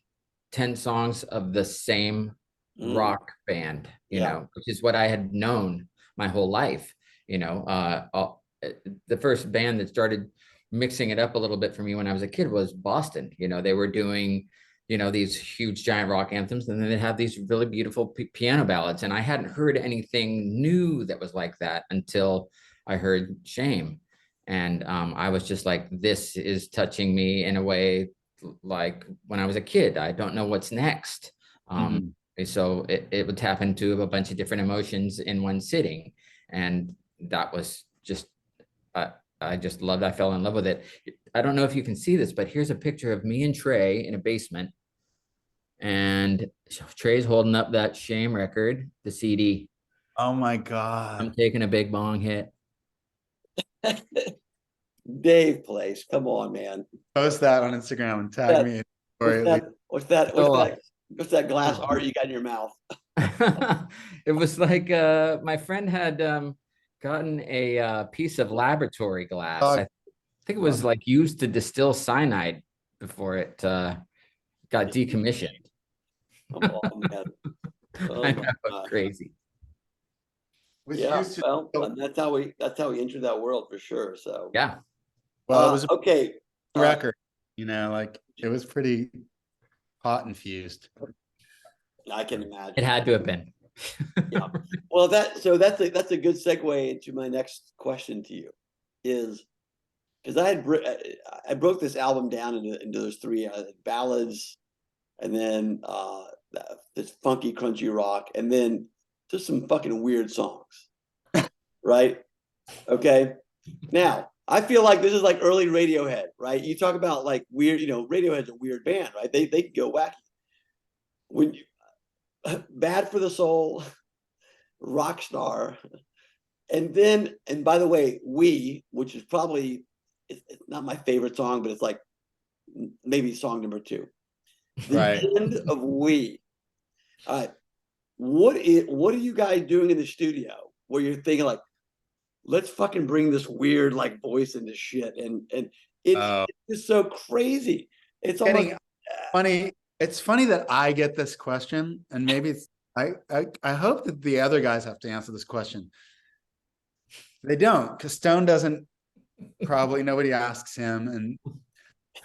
10 songs of the same rock band, Yeah. which is what I had known my whole life. The first band that started mixing it up a little bit for me when I was a kid was Boston. They were doing, these huge giant rock anthems, and then they'd have these really beautiful piano ballads. And I hadn't heard anything new that was like that until I heard Shame. And I was just like, this is touching me in a way like when I was a kid. I don't know what's next. So it would tap into a bunch of different emotions in one sitting. And that was just, I just loved, I fell in love with it. I don't know if you can see this, but here's a picture of me and Trey in a basement. And Trey's holding up that Shame record, the CD. Oh my I'm God. taking a big bong hit. Dave Place, come on, man. Post that on Instagram and tag me. What's that glass art you got in your mouth? It was like my friend had gotten a piece of laboratory glass. I think it was like used to distill cyanide before it got decommissioned. Come on, man. I know, crazy. Yeah, well, that's how we entered that world for sure. So yeah. Well, it was okay. Record, like it was pretty hot infused. I can imagine. It had to have been. Yeah. Well, that's a good segue into my next question to you, is because I broke this album down into those three ballads, and then this funky crunchy rock, and then just some fucking weird songs, right? Okay. Now I feel like this is like early Radiohead, right? You talk about like weird, Radiohead's a weird band, right? They can go wacky. When you Bad for the Soul, Rockstar, and by the way, which is probably it's not my favorite song, but it's like maybe song number 2. The end of We. All right. What are you guys doing in the studio where you're thinking like, let's fucking bring this weird like voice into shit, and it's just so crazy. It's almost funny. It's funny that I get this question, and maybe it's I hope that the other guys have to answer this question. They don't, because Stone doesn't. Probably nobody asks him, and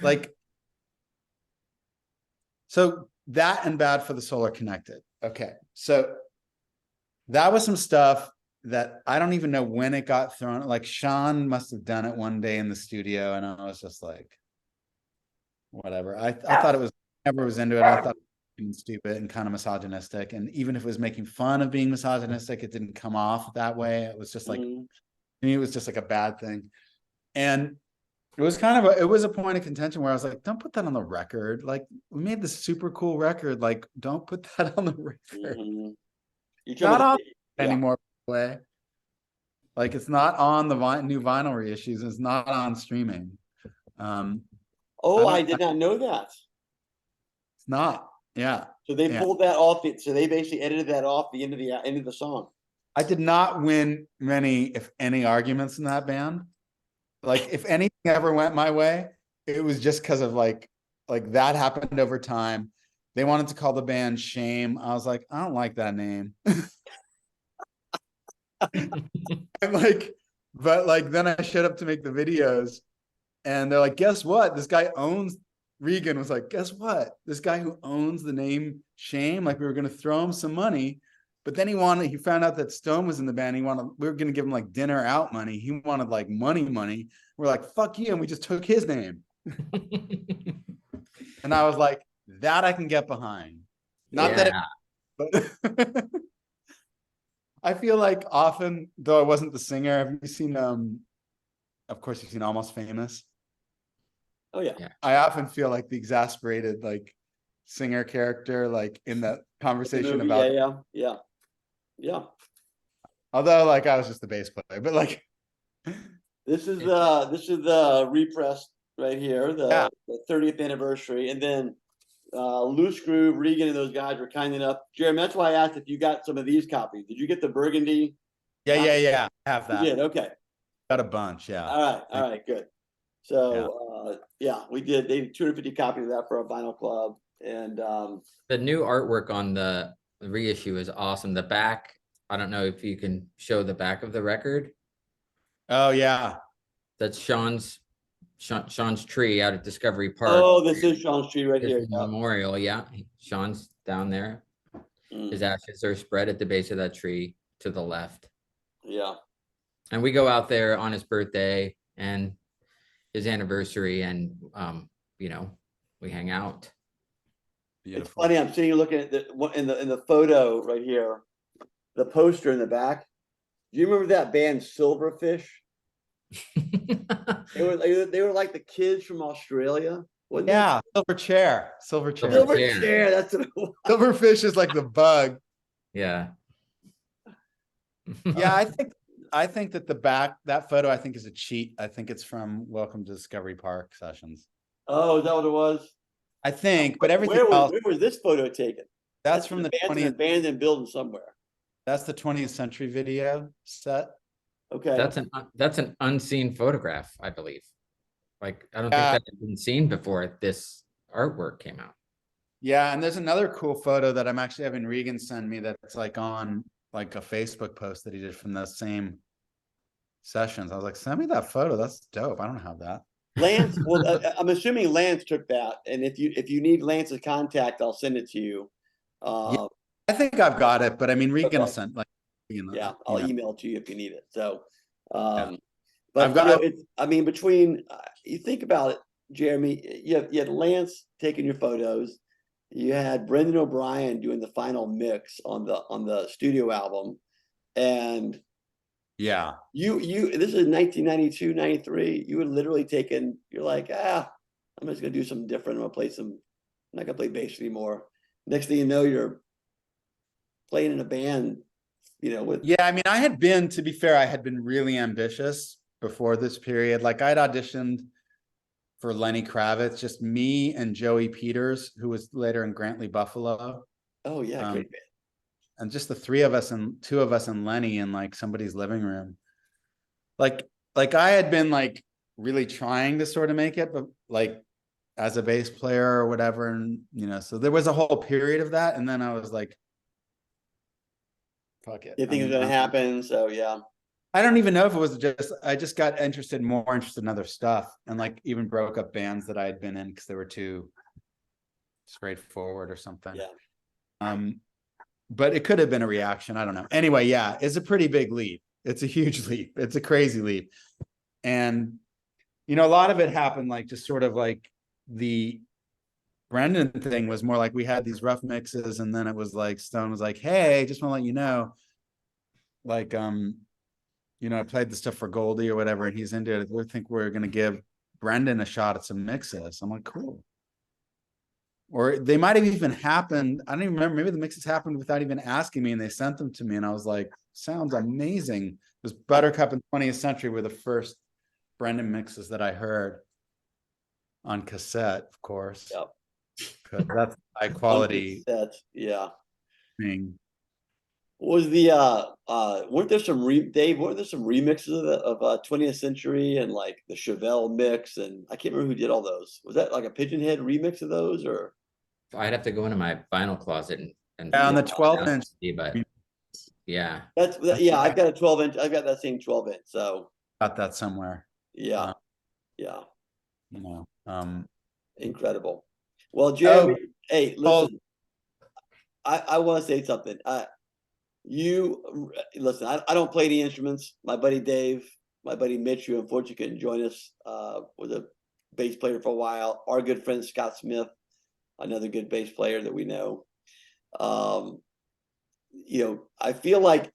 like, so that and Bad for the Soul are connected. Okay, so that was some stuff that I don't even know when it got thrown. Like Sean must have done it one day in the studio, and I was just like, whatever. I thought it was, never was into it. I thought it was stupid and kind of misogynistic. And even if it was making fun of being misogynistic, it didn't come off that way. It was just like, to me, it was just like a bad thing. And it was kind of it was a point of contention where I was like, don't put that on the record. Like, we made this super cool record. Like, don't put that on the record. Not on anymore, by the way. Like, it's not on the new vinyl reissues. It's not on streaming. I did not know that. It's not. Yeah. So they pulled that off. So they basically edited that off the end of the song. I did not win many, if any, arguments in that band. Like, if anything ever went my way, it was just because of like that happened over time. They wanted to call the band Shame. I was like, I don't like that name. And like, but like, then I showed up to make the videos, and they're like, guess what? This guy owns. Regan was like, guess what? This guy who owns the name Shame, like, we were going to throw him some money, but then he found out that Stone was in the band. We were going to give him like dinner out money. He wanted like money. We're like, fuck you. And we just took his name. And I was like, that I can get behind. Not that but I feel like often, though I wasn't the singer, have you seen, of course you've seen Almost Famous? Oh yeah. I often feel like the exasperated like singer character, like in that conversation about yeah. Although like I was just the bass player, but like this is the repress right here, the 30th anniversary, and then Loose Groove, Regan, and those guys were kind enough. Jeremy, that's why I asked if you got some of these copies. Did you get the Burgundy? Yeah. I have that. You did, okay. Got a bunch, yeah. All right, good. So we did. They did 250 copies of that for a vinyl club, and the new artwork on the The reissue is awesome. The back, I don't know if you can show the back of the record. Oh yeah. That's Sean's tree out at Discovery Park. Oh, this is Sean's tree right There's here. the memorial. Yeah. Sean's down there. His Mm, ashes are spread at the base of that tree to the left. yeah. And we go out there on his birthday and his anniversary, and we hang out. It's funny. I'm sitting here looking at the photo right here, the poster in the back. Do you remember that band Silverfish? They were like the kids from Australia. Wasn't it? Yeah, silver chair. Silver chair. That's what it was. Silverfish is like the bug. Yeah. Yeah, I think that the back, that photo I think is a cheat. I think it's from Welcome to Discovery Park sessions. Oh, is that what it was? I think, but everything Where else, was this photo taken? that's from the an 20th, abandoned building somewhere. that's the 20th century video set. Okay. That's an unseen photograph, I believe. Like, I don't think Yeah. that had been seen before this artwork came out. Yeah, and there's another cool photo that I'm actually having Regan send me that's like on like a Facebook post that he did from the same sessions. I was like, send me that photo. That's dope. I don't have that. Lance, well, I'm assuming Lance took that, and if you need Lance's contact, I'll send it to you. I think I've got it, but I mean, Regan will Okay. send like, Yeah, I'll email it to you if you need it. So, Yeah. but I've got- you know, it's, I mean, between you think about it, Jeremy, you had Lance taking your photos, you had Brendan O'Brien doing the final mix on the studio album, and yeah, you this is 1992, 93. You had literally taken, you're like, I'm just gonna do something different. I'm gonna play some, I'm not gonna play bass anymore. Next thing you know, you're playing in a band, with yeah. I mean, to be fair, I had been really ambitious before this period. Like I'd auditioned for Lenny Kravitz, just me and Joey Peters, who was later in Grantley Buffalo. oh yeah, great band. And just the three of us and two of us and Lenny in like somebody's living room. Like I had been like really trying to sort of make it, but like as a bass player or whatever. And, so there was a whole period of that. And then I was like, fuck it. You think it's gonna happen? So yeah. I don't even know if it was I just got more interested in other stuff, and like even broke up bands that I had been in because they were too straightforward or something. Yeah. But it could have been a reaction. I don't know. Anyway, yeah, it's a pretty big leap. It's a huge leap. It's a crazy leap. And, a lot of it happened like just sort of like the Brendan thing was more like we had these rough mixes, and then it was like Stone was like, hey, just want to let you know, like, I played the stuff for Goldie or whatever, and he's into it. We think we're going to give Brendan a shot at some mixes. I'm like, cool. Or they might have even happened. I don't even remember. Maybe the mixes happened without even asking me, and they sent them to me, and I was like, sounds amazing. It was Buttercup and 20th Century were the first Brendan mixes that I heard on cassette, of course. Yep. Because that's high quality yeah. thing. Was the weren't there some remixes of 20th Century and like the Chevelle mix, and I can't remember who did all those. Was that like a Pigeonhead remix of those, or I'd have to go into my vinyl closet and on the 12-inch. But yeah, I've got a 12-inch. I've got that same 12-inch. So Got that somewhere. yeah. Incredible. Well, Jeremy, hey, listen, I want to say something. You listen, I don't play any instruments. My buddy Dave, my buddy Mitch, who unfortunately couldn't join us, was a bass player for a while. Our good friend Scott Smith, another good bass player that we know. I feel like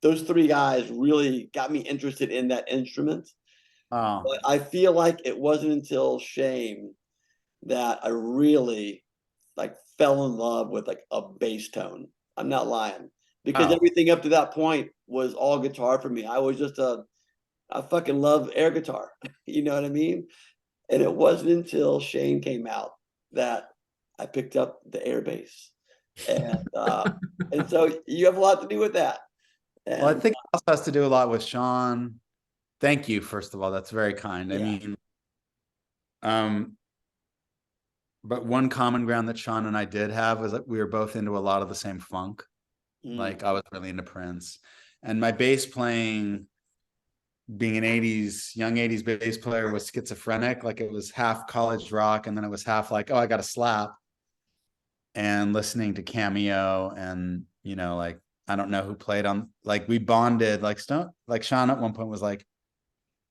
those three guys really got me interested in that instrument. But I feel like it wasn't until Shame that I really like fell in love with like a bass tone. I'm not lying, because everything up to that point was all guitar for me. I was just I fucking love air guitar. You know what I mean? And it wasn't until Shane came out that I picked up the air bass. And and so you have a lot to do with that. And, well, I think it also has to do a lot with Sean. Thank you, first of all. That's very kind. Yeah. I mean, but one common ground that Sean and I did have was that we were both into a lot of the same funk. Like I was really into Prince, and my bass playing, being an 80s young 80s bass player, was schizophrenic. Like it was half college rock and then it was half like, oh, I got to slap, and listening to Cameo, and like I don't know who played on, like we bonded. Like Stone, like Sean at one point was like,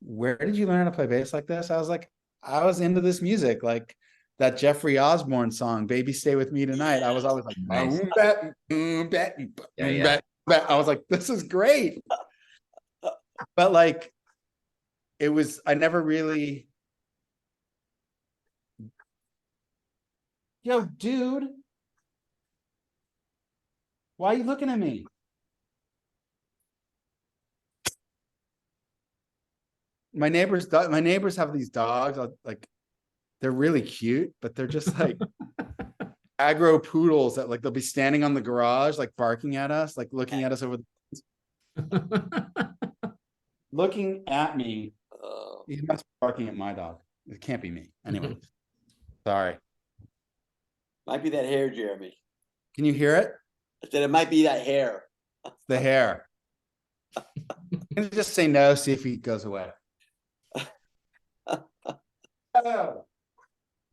where did you learn how to play bass like this? I was like, I was into this music, like that Jeffrey Osborne song, Baby Stay With Me Tonight. I was always like, Nice. I was like, this is great. But like, I never really, yo, dude, why are you looking at me? My neighbors have these dogs, like they're really cute, but they're just like aggro poodles that like they'll be standing on the garage, like barking at us, like looking at us over looking at me. He must be barking at my dog. It can't be me. Anyway, sorry. Might be that hair, Jeremy. Can you hear it? I said it might be that hair. It's the hair. Can you just say no, see if he goes away? No.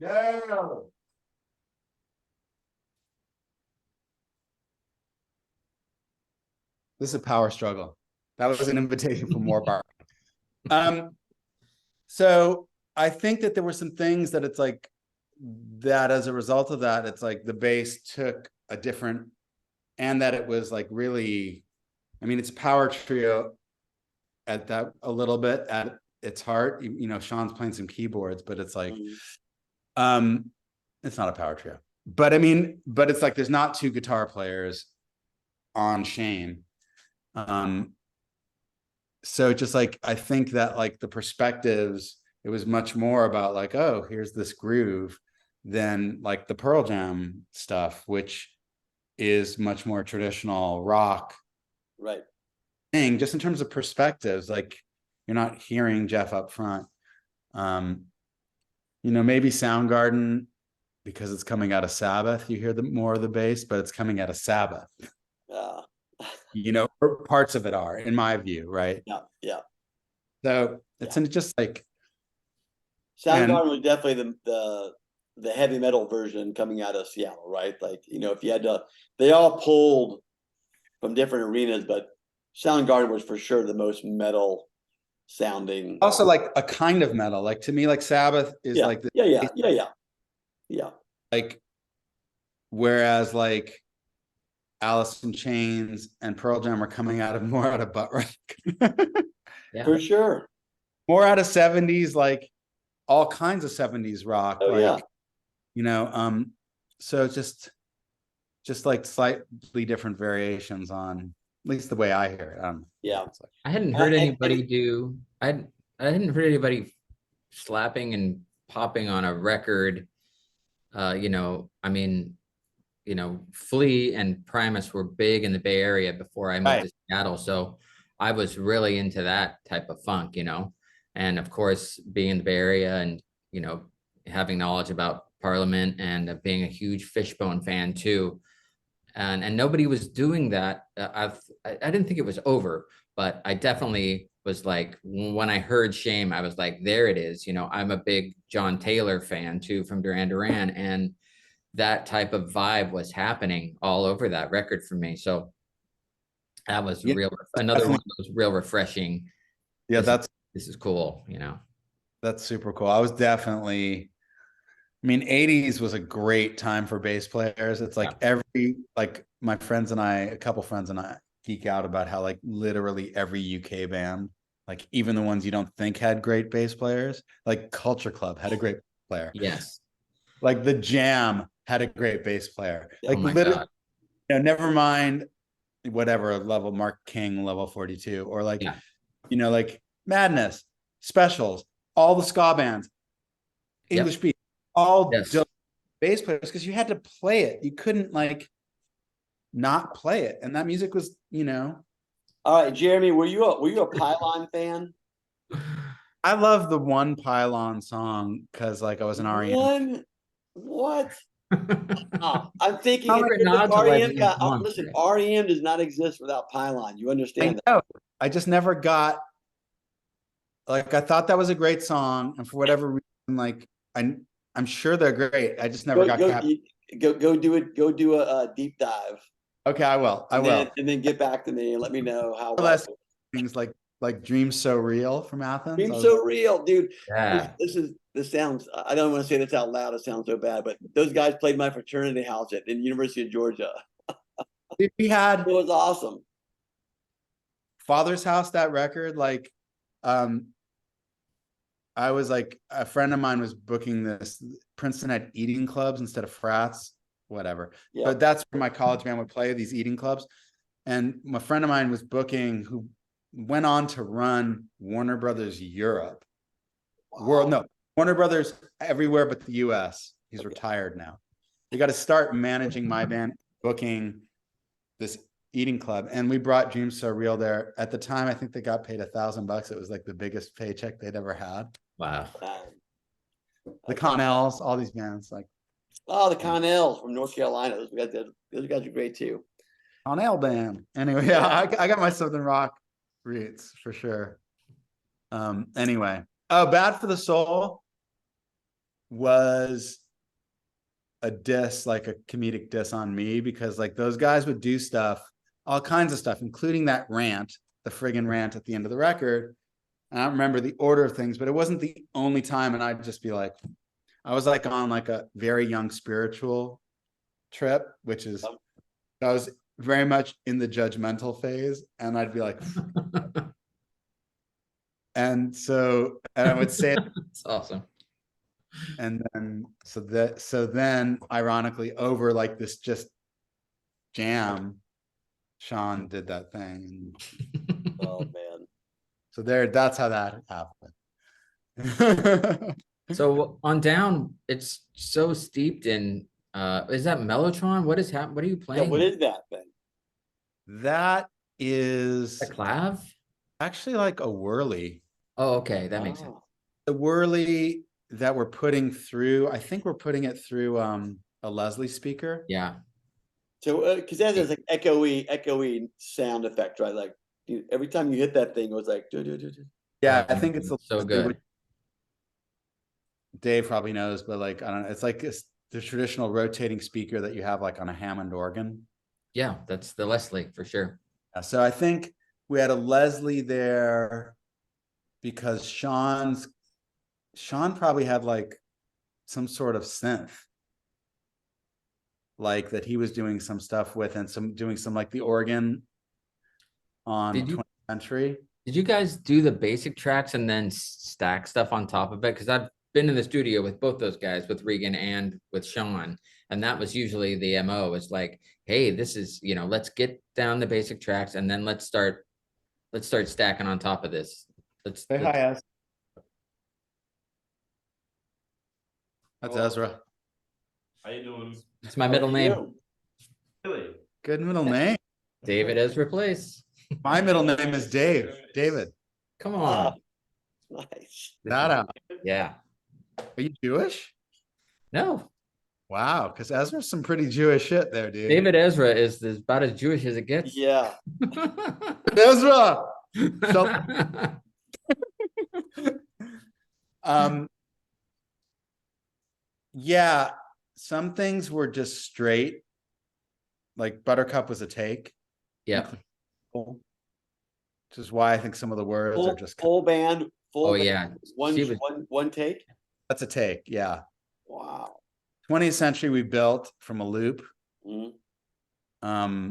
No. This is a power struggle. That was an invitation for more barking. So I think that there were some things that it's like that as a result of that, it's like the bass took a different, and that it was like really, I mean, it's a power trio at that a little bit at its heart. Sean's playing some keyboards, but it's like, it's not a power trio. But I mean, but it's like there's not two guitar players on Shame. So just like, I think that like the perspectives, it was much more about like, oh, here's this groove than like the Pearl Jam stuff, which is much more traditional rock. Right. Thing, just in terms of perspectives, like you're not hearing Jeff up front. Maybe Soundgarden, because it's coming out of Sabbath, you hear more of the bass, but it's coming out of Sabbath. Parts of it are, in my view, right? Yeah. So it's just like Soundgarden was definitely the heavy metal version coming out of Seattle, right? Like, if you had to, they all pulled from different arenas, but Soundgarden was for sure the most metal sounding. Also like a kind of metal. Like to me, like Sabbath is like the yeah. Like whereas like Alice in Chains and Pearl Jam are coming more out of butt rock. Yeah. For sure. More out of 70s, like all kinds of 70s rock. Oh, yeah. So just like slightly different variations on, at least the way I hear it. Yeah. I hadn't heard anybody do, I hadn't heard anybody slapping and popping on a record. Flea and Primus were big in the Bay Area before I moved to Seattle. So I was really into that type of funk, and of course, being in the Bay Area and, having knowledge about Parliament and being a huge Fishbone fan too. And nobody was doing that. I didn't think it was over, but I definitely was like, when I heard Shame, I was like, there it is. I'm a big John Taylor fan too, from Duran Duran, and that type of vibe was happening all over that record for me. So that was another one of those real refreshing. Yeah, this is cool. That's super cool. I was definitely, 80s was a great time for bass players. It's like my friends and I, a couple friends and I geek out about how like literally every UK band, like even the ones you don't think had great bass players, like Culture Club had a great player. Yes. Like The Jam had a great bass player. Like oh my God. Never mind whatever level, Mark King, level 42, or like, like Madness, Specials, all the ska bands, English Beat, all dope bass players, because you had to play it. You couldn't like not play it. And that music was, All right, Jeremy, were you a Pylon fan? I love the one Pylon song because like I was an REM. What? I'm thinking Secret it's nod to REM Legend got, Song. listen, REM does not exist without Pylon. You I understand that? know. I just never got, like, I thought that was a great song, and for whatever reason, like, I'm sure they're great. I just never Go, got go, captured. go do it. Go do a deep dive. Okay, I will. I And will. then, and then get back to me and let me know how well. Less things like Dreams So Real from Athens. Dream so real, dude. Yeah. This sounds. I don't want to say this out loud. It sounds so bad, but those guys played my fraternity house at the University of Georgia. We had It was awesome. Father's House, that record, like, I was like, a friend of mine was booking this. Princeton had eating clubs instead of frats, whatever. Yeah. But that's where my college band would play, these eating clubs. And my friend of mine was booking, who went on to run Warner Brothers Europe. Warner Brothers everywhere but the US. He's retired now. We got to start managing my band, booking this eating club. And we brought Dreams So Real there. At the time, I think they got paid $1,000. It was like the biggest paycheck they'd ever had. Wow. The Connells, all these bands, like, Oh, the Connells from North Carolina. Those guys are great too. Connell band. Anyway, yeah, I got my Southern rock roots for sure. Anyway, Bad for the Soul was a diss, like a comedic diss on me, because like those guys would do stuff, all kinds of stuff, including that rant, the friggin' rant at the end of the record. And I don't remember the order of things, but it wasn't the only time. And I'd just be like, I was like on like a very young spiritual trip, which is, I was very much in the judgmental phase. And I'd be like, and I would say, It's awesome. and then, so then ironically over like this just jam, Sean did that thing. Oh man. So that's how that happened. So on Down, it's so steeped in is that Mellotron? What is happening? What are you Yeah, playing? what is that thing? That is A clav? actually like a whirly. Oh, okay, that makes sense. The whirly that we're putting through, I think we're putting it through a Leslie speaker. Yeah. So because that is like echoey sound effect, right? Like every time you hit that thing, it was like Yeah, I think it's so good. Dave probably knows, but like, I don't know, it's like the traditional rotating speaker that you have like on a Hammond organ. Yeah, that's the Leslie for sure. So I think we had a Leslie there because Sean probably had like some sort of synth, like that he was doing some stuff with, and doing some like the organ on 20th Century. Did you guys do the basic tracks and then stack stuff on top of it? Because I've been in the studio with both those guys, with Regan and with Sean, and that was usually the MO. It's like, hey, this is, let's get down the basic tracks and then let's start stacking on top of this. Let's Say hi, Ez. That's Ezra. How you doing? It's my middle name. Really? Good middle name. David Ezra Place. My middle name is Dave. David. Come on. Nice. Shout out. Yeah. Are you Jewish? No. Wow, because Ezra's some pretty Jewish shit there, dude. David Ezra is about as Jewish as it gets. Yeah. Ezra. Yeah, some things were just straight. Like Buttercup was a take. Yeah. Which is why I think some of the words are just full band. Oh yeah. One take. That's a take. Yeah. Wow. 20th Century we built from a loop. Mm-hmm.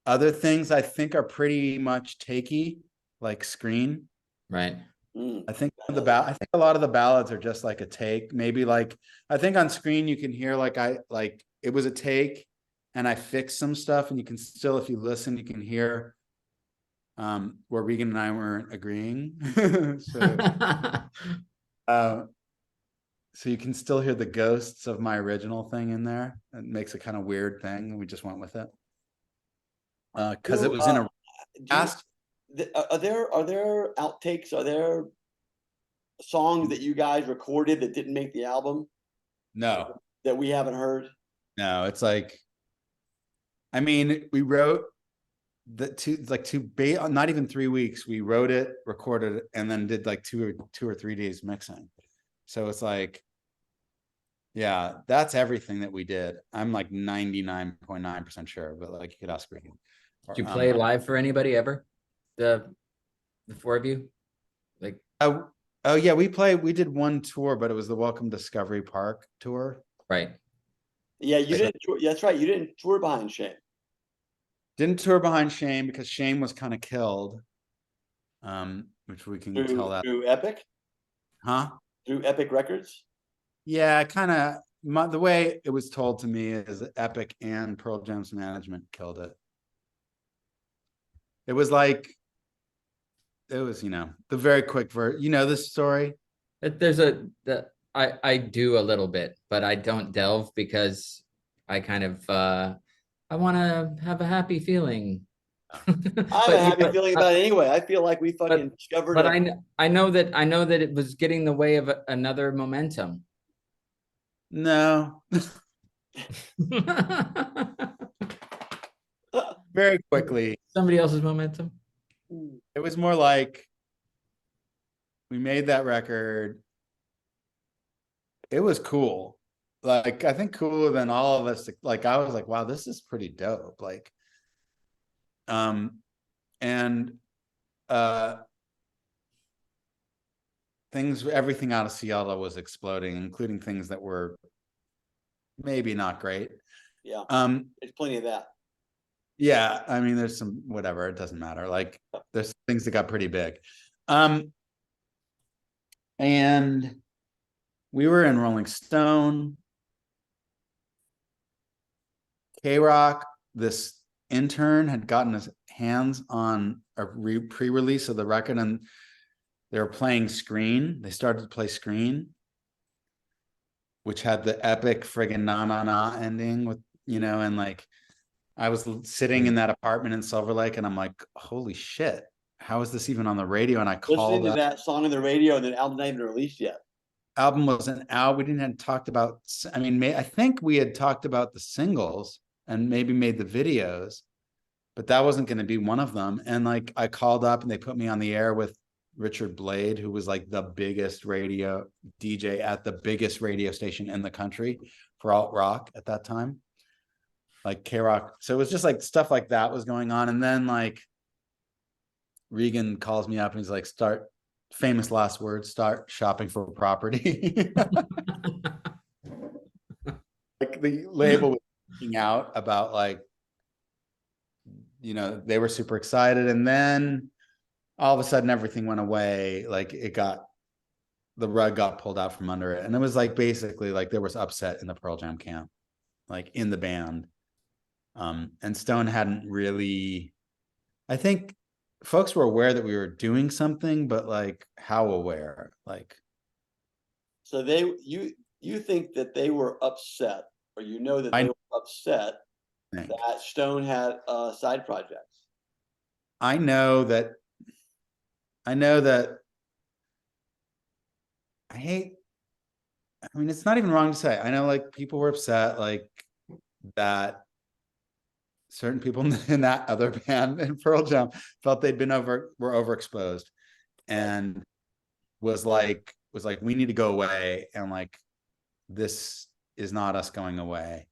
Other things I think are pretty much takey, like Screen. Right. I think a lot of the ballads are just like a take. Maybe like, I think on Screen you can hear like it was a take and I fixed some stuff, and you can still, if you listen, you can hear where Regan and I weren't agreeing. So you can still hear the ghosts of my original thing in there. It makes a kind of weird thing. We just went with it. Because it was in a past. Are there outtakes? Are there songs that you guys recorded that didn't make the album? No, that we haven't heard? no, it's like, I mean, we wrote not even 3 weeks. We wrote it, recorded it, and then did like 2 or 3 days mixing. So it's like, yeah, that's everything that we did. I'm like 99.9% sure, but like you could ask Regan. Did you play live for anybody ever? The four of you? Like, oh yeah, we did one tour, but it was the Welcome Discovery Park tour. right. Yeah, you didn't. That's right. You didn't tour behind Shane. Didn't tour behind Shane because Shane was kind of killed. Which we can tell that. Through Epic? Huh? Through Epic Records? Yeah, kind of. The way it was told to me is that Epic and Pearl Jam's management killed it. It was like, it was, the very quick version. You know this story? I do a little bit, but I don't delve because I kind of I want to have a happy feeling. I have a happy feeling about it anyway. I feel like we fucking discovered. But I know that it was getting in the way of another momentum. No. Very quickly. Somebody else's momentum. It was more like we made that record. It was cool. Like, I think cooler than all of us. Like, I was like, wow, this is pretty dope. Like, and everything out of Seattle was exploding, including things that were maybe not great. Yeah. There's plenty of that. Yeah, I mean, there's some whatever, it doesn't matter. Like, there's things that got pretty big. And we were in Rolling Stone, K-Rock. This intern had gotten his hands on a pre-release of the record, and they were playing Screen. They started to play Screen, which had the epic friggin' na na na ending with, and like, I was sitting in that apartment in Silver Lake, and I'm like, holy shit, how is this even on the radio? And I called listening to that song on the radio, and the album not even released yet. Album wasn't out. We didn't have talked about, I mean, I think we had talked about the singles and maybe made the videos, but that wasn't going to be one of them. And like, I called up and they put me on the air with Richard Blade, who was like the biggest radio DJ at the biggest radio station in the country for alt rock at that time, like K-Rock. So it was just like stuff like that was going on. And then like Regan calls me up and he's like, famous last words, start shopping for property. Like, the label was freaking out about, like, they were super excited, and then all of a sudden everything went away. Like, the rug got pulled out from under it, and it was like, basically, like, there was upset in the Pearl Jam camp, like, in the band. And Stone hadn't really, I think folks were aware that we were doing something, but like, how aware? Like, so you think that they were upset, or that they were upset that Stone had side projects? I know that I mean, it's not even wrong to say, I know, like, people were upset, like, that certain people in that other band in Pearl Jam felt they'd were overexposed, and was like, we need to go away, and like, this is not us going away.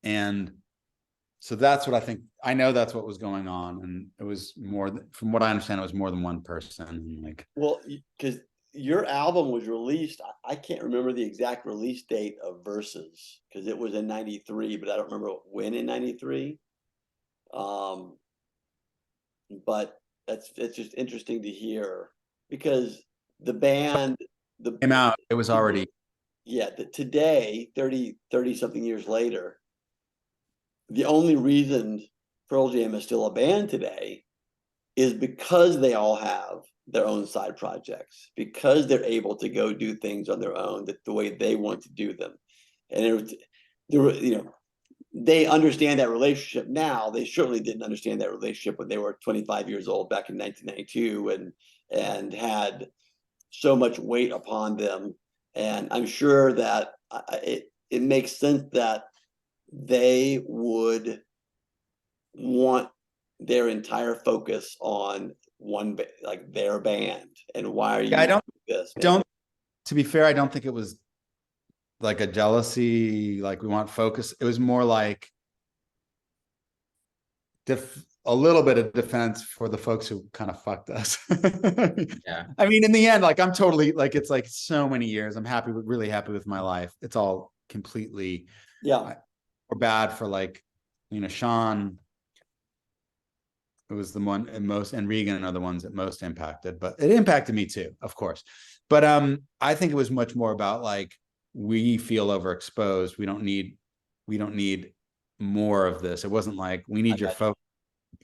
And so that's what I think. I know that's what was going on, and it was from what I understand, it was more than one person. Like, well, because your album was released, I can't remember the exact release date of Versus, because it was in '93, but I don't remember when in '93. But it's just interesting to hear, because the band came out, it was already, today, 30 something years later, the only reason Pearl Jam is still a band today is because they all have their own side projects, because they're able to go do things on their own the way they want to do them. And they understand that relationship now. They certainly didn't understand that relationship when they were 25 years old back in 1992, and had so much weight upon them. And I'm sure that it makes sense that they would want their entire focus on like their band. And why are you I don't doing this, man? don't to be fair, I don't think it was like a jealousy, like we want focus. It was more like a little bit of defense for the folks who kind of fucked us. Yeah. I mean, in the end, like I'm totally like, it's like so many years. I'm happy with, really happy with my life. It's all completely or bad for like, you know, Sean. It was the one and most, and Regan are the ones that most impacted, but it impacted me too, of course. But I think it was much more about like, we feel overexposed. We don't need more of this. It wasn't like we need your focus.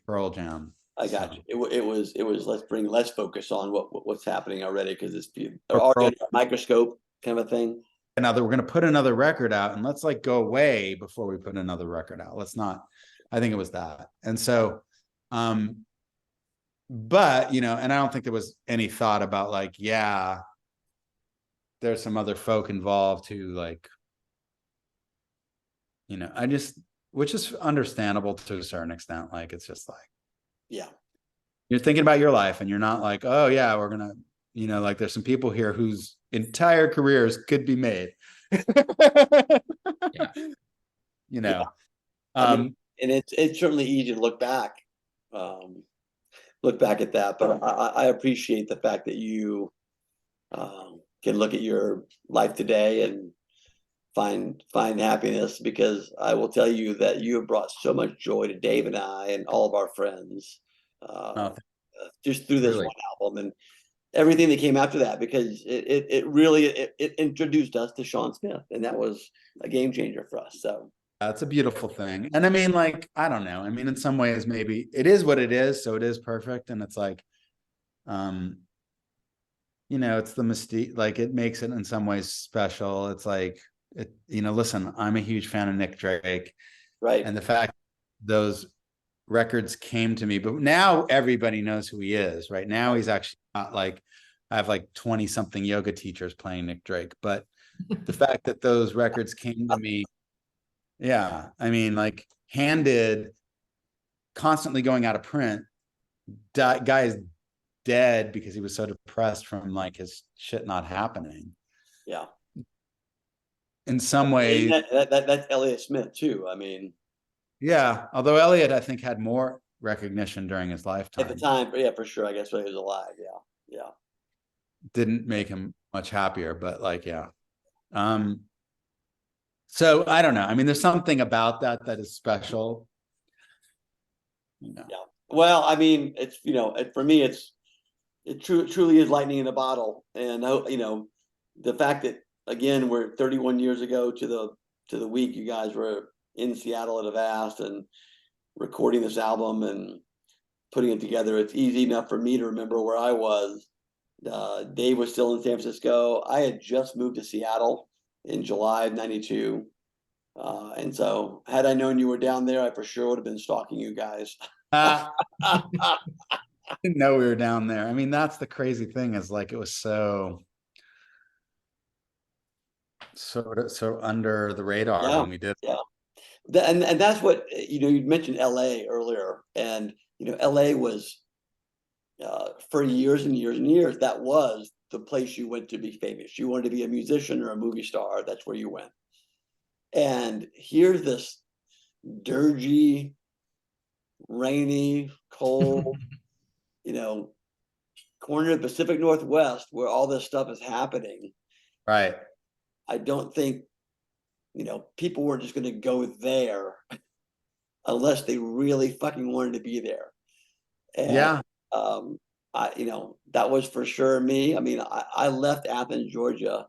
Pearl Jam. I got you. It was let's focus on what's happening already, because it's Or already a microscope kind of a thing. Another, we're going to put another record out, and let's like go away before we put another record out. Let's not. I think it was that, and so, but you know, and I don't think there was any thought about like, yeah, there's some other folk involved who like, you know, which is understandable to a certain extent. Like, it's just like, yeah, you're thinking about your life and you're not like, oh yeah, we're gonna, you know, like there's some people here whose entire careers could be made. Yeah. You know. I mean, and it's certainly easy to look back at that, but I appreciate the fact that you can look at your life today and find happiness, because I will tell you that you have brought so much joy to Dave and I and all of our friends just through this one album and everything that came after that, because it really introduced us to Sean Smith, and that was a game changer for us. So that's a beautiful thing. And I mean, like, I don't know. I mean, in some ways, maybe it is what it is. So it is perfect. And it's like, you know, it's the mystique, like it makes it in some ways special. It's like, you know, listen, I'm a huge fan of Nick Drake. Right. And the fact those records came to me, but now everybody knows who he is. Right now, he's actually not like, I have like 20 something yoga teachers playing Nick Drake, but the fact that those records came to me, yeah, I mean, like Handed, constantly going out of print, guy is dead because he was so depressed from like his shit not happening. Yeah. In some ways, that's Elliott Smith too. I mean, yeah. Although Elliott, I think, had more recognition during his lifetime. At the time, yeah, for sure. I guess when he was alive, yeah. Didn't make him much happier, but like, yeah. So I don't know. I mean, there's something about that is special. You know. Yeah. Well, I mean, it's, you know, for me, it truly is lightning in a bottle, and you know, the fact that again we're 31 years ago to the week you guys were in Seattle at Avast and recording this album and putting it together. It's easy enough for me to remember where I was. Dave was still in San Francisco. I had just moved to Seattle in July of '92. And so had I known you were down there, I for sure would have been stalking you guys. I didn't know we were down there. I mean, that's the crazy thing, is like, it was so under the radar when we did. Yeah. And that's what, you know, you mentioned LA earlier, and, you know, LA was for years and years and years, that was the place you went to be famous. You wanted to be a musician or a movie star, that's where you went. And here's this dirgy, rainy, cold, you know, corner of the Pacific Northwest where all this stuff is happening. Right. I don't think, you know, people were just going to go there unless they really fucking wanted to be there. And, yeah. You know, that was for sure me. I mean, I left Athens, Georgia,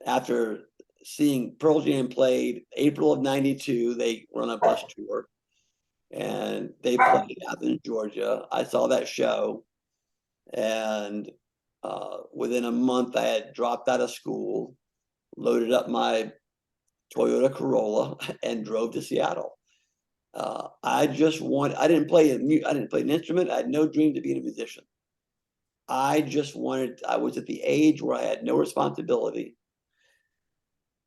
after seeing Pearl Jam played April of '92. They were on a bus tour and they played Athens, Georgia. I saw that show, and within a month I had dropped out of school, loaded up my Toyota Corolla and drove to Seattle. I didn't play an instrument. I had no dream to be a musician. I was at the age where I had no responsibility.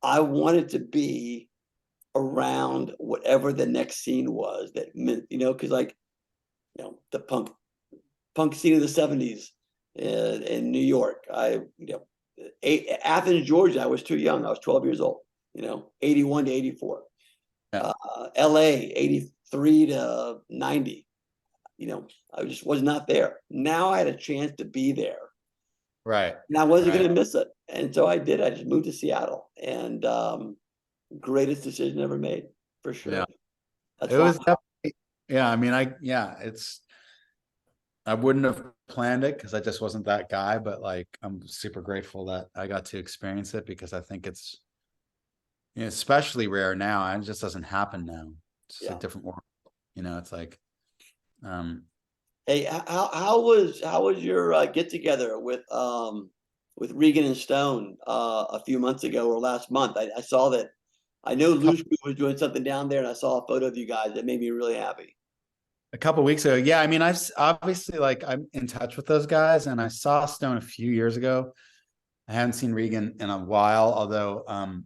I wanted to be around whatever the next scene was that meant, because like, the punk scene of the 70s in New York. Athens, Georgia, I was too young. I was 12 years old, 81 to 84. Yeah. LA, 83 to 90. I just was not there. Now I had a chance to be there. Right. And I wasn't Right. going to miss it. And so I did. I just moved to Seattle, and greatest decision ever made, for sure. Yeah. That's It why was definitely, yeah. I mean, I wouldn't have planned it because I just wasn't that guy, but like, I'm super grateful that I got to experience it because I think it's, especially rare now. And it just doesn't happen now. It's just a different world. It's like, Hey, how was your get together with Regan and Stone a few months ago or last month? I saw that. I know Loose Group was doing something down there, and I saw a photo of you guys that made me really happy. a couple of weeks ago. Yeah, I mean, I've obviously, like, I'm in touch with those guys, and I saw Stone a few years ago. I hadn't seen Regan in a while, although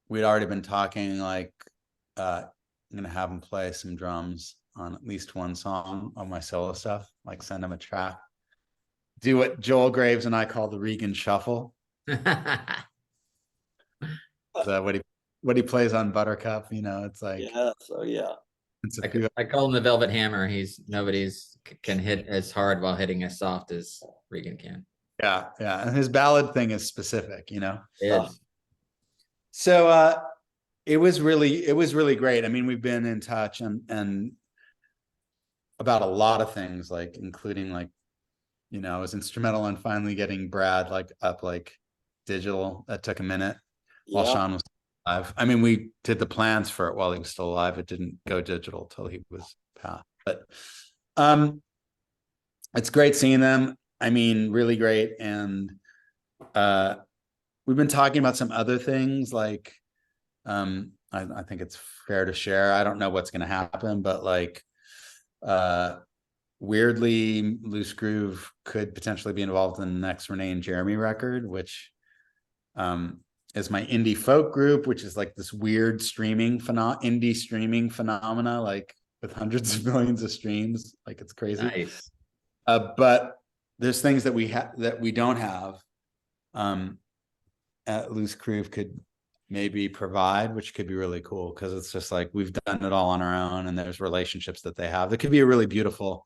we'd already been talking, like, I'm gonna have him play some drums on at least one song of my solo stuff, like send him a track. Do what Joel Graves and I call the Regan shuffle. So what he plays on Buttercup, it's like, Yeah, so yeah. it's a few. I call him the Velvet Hammer. Nobody's can hit as hard while hitting as soft as Regan can. Yeah, yeah. And his ballad thing is specific, It's So it was really great. I mean, we've been in touch and about a lot of things, like including, like, I was instrumental in finally getting Brad like up like digital. That took a minute while Sean was alive. I mean, we did the plans for it while he was still alive. It didn't go digital till he was passed. But it's great seeing them. I mean, really great. And we've been talking about some other things, like I think it's fair to share. I don't know what's going to happen, but like weirdly, Loose Groove could potentially be involved in the next Renee and Jeremy record, which is my indie folk group, which is like this weird indie streaming phenomena, like with hundreds of millions of streams. Like, it's crazy. nice. But there's things that we don't have. Loose Groove could maybe provide, which could be really cool, because it's just like we've done it all on our own, and there's relationships that they have that could be a really beautiful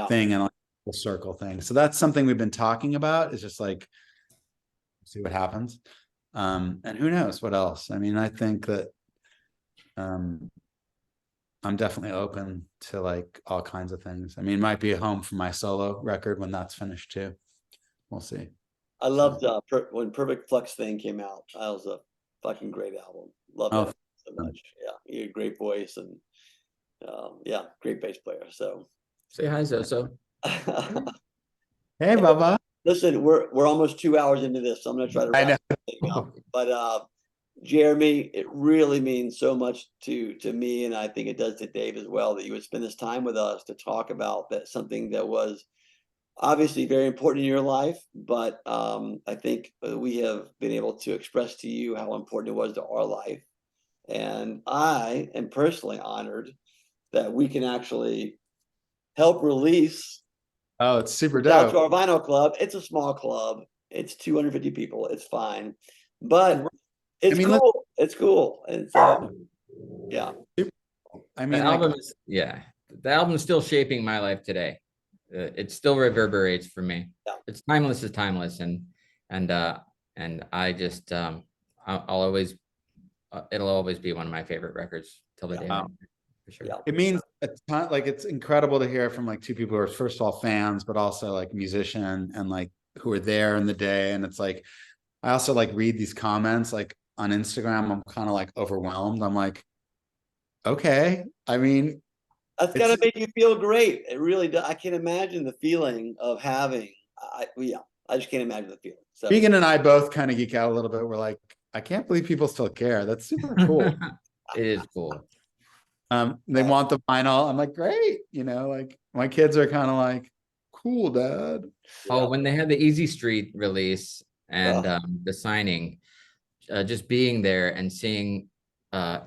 thing, and like a circle thing. So that's something we've been talking about, is just like, see what happens. And who knows what else. I mean, I think that I'm definitely open to like all kinds of things. I mean, it might be a home for my solo record when that's finished too. We'll see. I loved when Perfect Flux Thing came out. That was a fucking great album. Loved it so much. Yeah, he had a great voice, and yeah, great bass player. So Say hi, Zoso. Hey, Bubba. Listen, we're almost 2 hours into this, so I'm gonna try to wrap this thing up. But Jeremy, it really means so much to me, and I think it does to Dave as well, that you would spend this time with us to talk about something that was obviously very important in your life, but I think we have been able to express to you how important it was to our life. And I am personally honored that we can actually help release. Oh, it's super Out dope. to our vinyl club. It's a small club. It's 250 people. It's fine, but it's cool. It's cool. And so, yeah. I mean, the album is still shaping my life today. It still reverberates for me. Yeah. It's timeless as timeless, and I just I'll always it'll always be one of my favorite records till the day I die, for sure. Yeah. it means a ton. Like, it's incredible to hear from like two people who are, first of all, fans, but also like musician, and like who are there in the day. And it's like, I also like read these comments like on Instagram. I'm kind of like overwhelmed. I'm like, okay. I mean, That's got to make you feel great. It really does. I can't imagine the feeling of having. I just can't imagine the feeling. So Regan and I both kind of geek out a little bit. We're like, I can't believe people still care. That's super cool. It is cool. They want the vinyl. I'm like, great. Like, my kids are kind of like, cool, Dad. Oh, when they had the Easy Street release and the signing, just being there and seeing,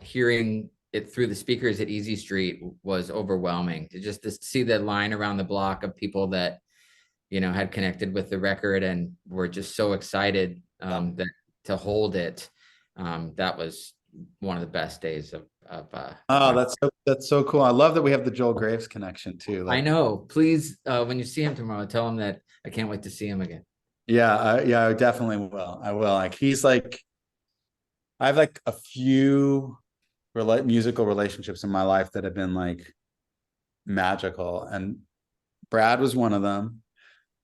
hearing it through the speakers at Easy Street was overwhelming. To see the line around the block of people that, had connected with the record and were just so excited that to hold it. That was one of the best days of Oh, that's so cool. I love that we have the Joel Graves connection too. I know. Please, when you see him tomorrow, tell him that I can't wait to see him again. Yeah, I definitely will. I will. Like he's like, I have like a few musical relationships in my life that have been like magical, and Brad was one of them.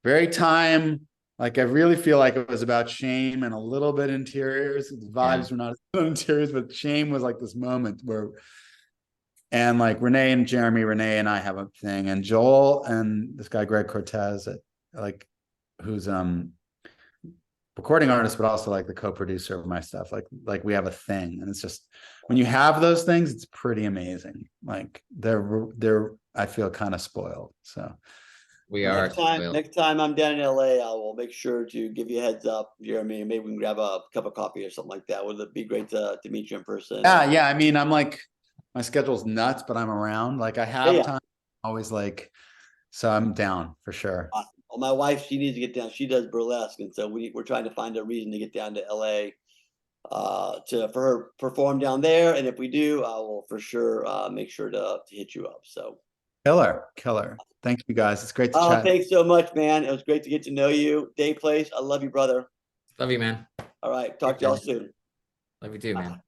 Very time, like I really feel like it was about shame and a little bit interiors. The vibes were not interiors, but shame was like this moment where, and like Renee and I have a thing, and Joel and this guy Greg Cortez, like who's recording artist, but also like the co-producer of my stuff. Like we have a thing, and it's just when you have those things, it's pretty amazing. Like they're I feel kind of spoiled. So we are next time I'm down in LA, I will make sure to give you a heads up, Jeremy. Maybe we can grab a cup of coffee or something like that. Would it be great to meet you in person? Yeah. I mean, I'm like, my schedule's nuts, but I'm around. Like I have time. Always like, so I'm down for sure. Well, my wife, she needs to get down. She does burlesque, and so we're trying to find a reason to get down to LA for her perform down there. And if we do, I will for sure make sure to hit you up. So killer. Thank you guys. It's great to chat. Thanks so much, man. It was great to get to know you. Day Place, I love you, brother. Love you, man. All right, talk to y'all soon. Love you too, man.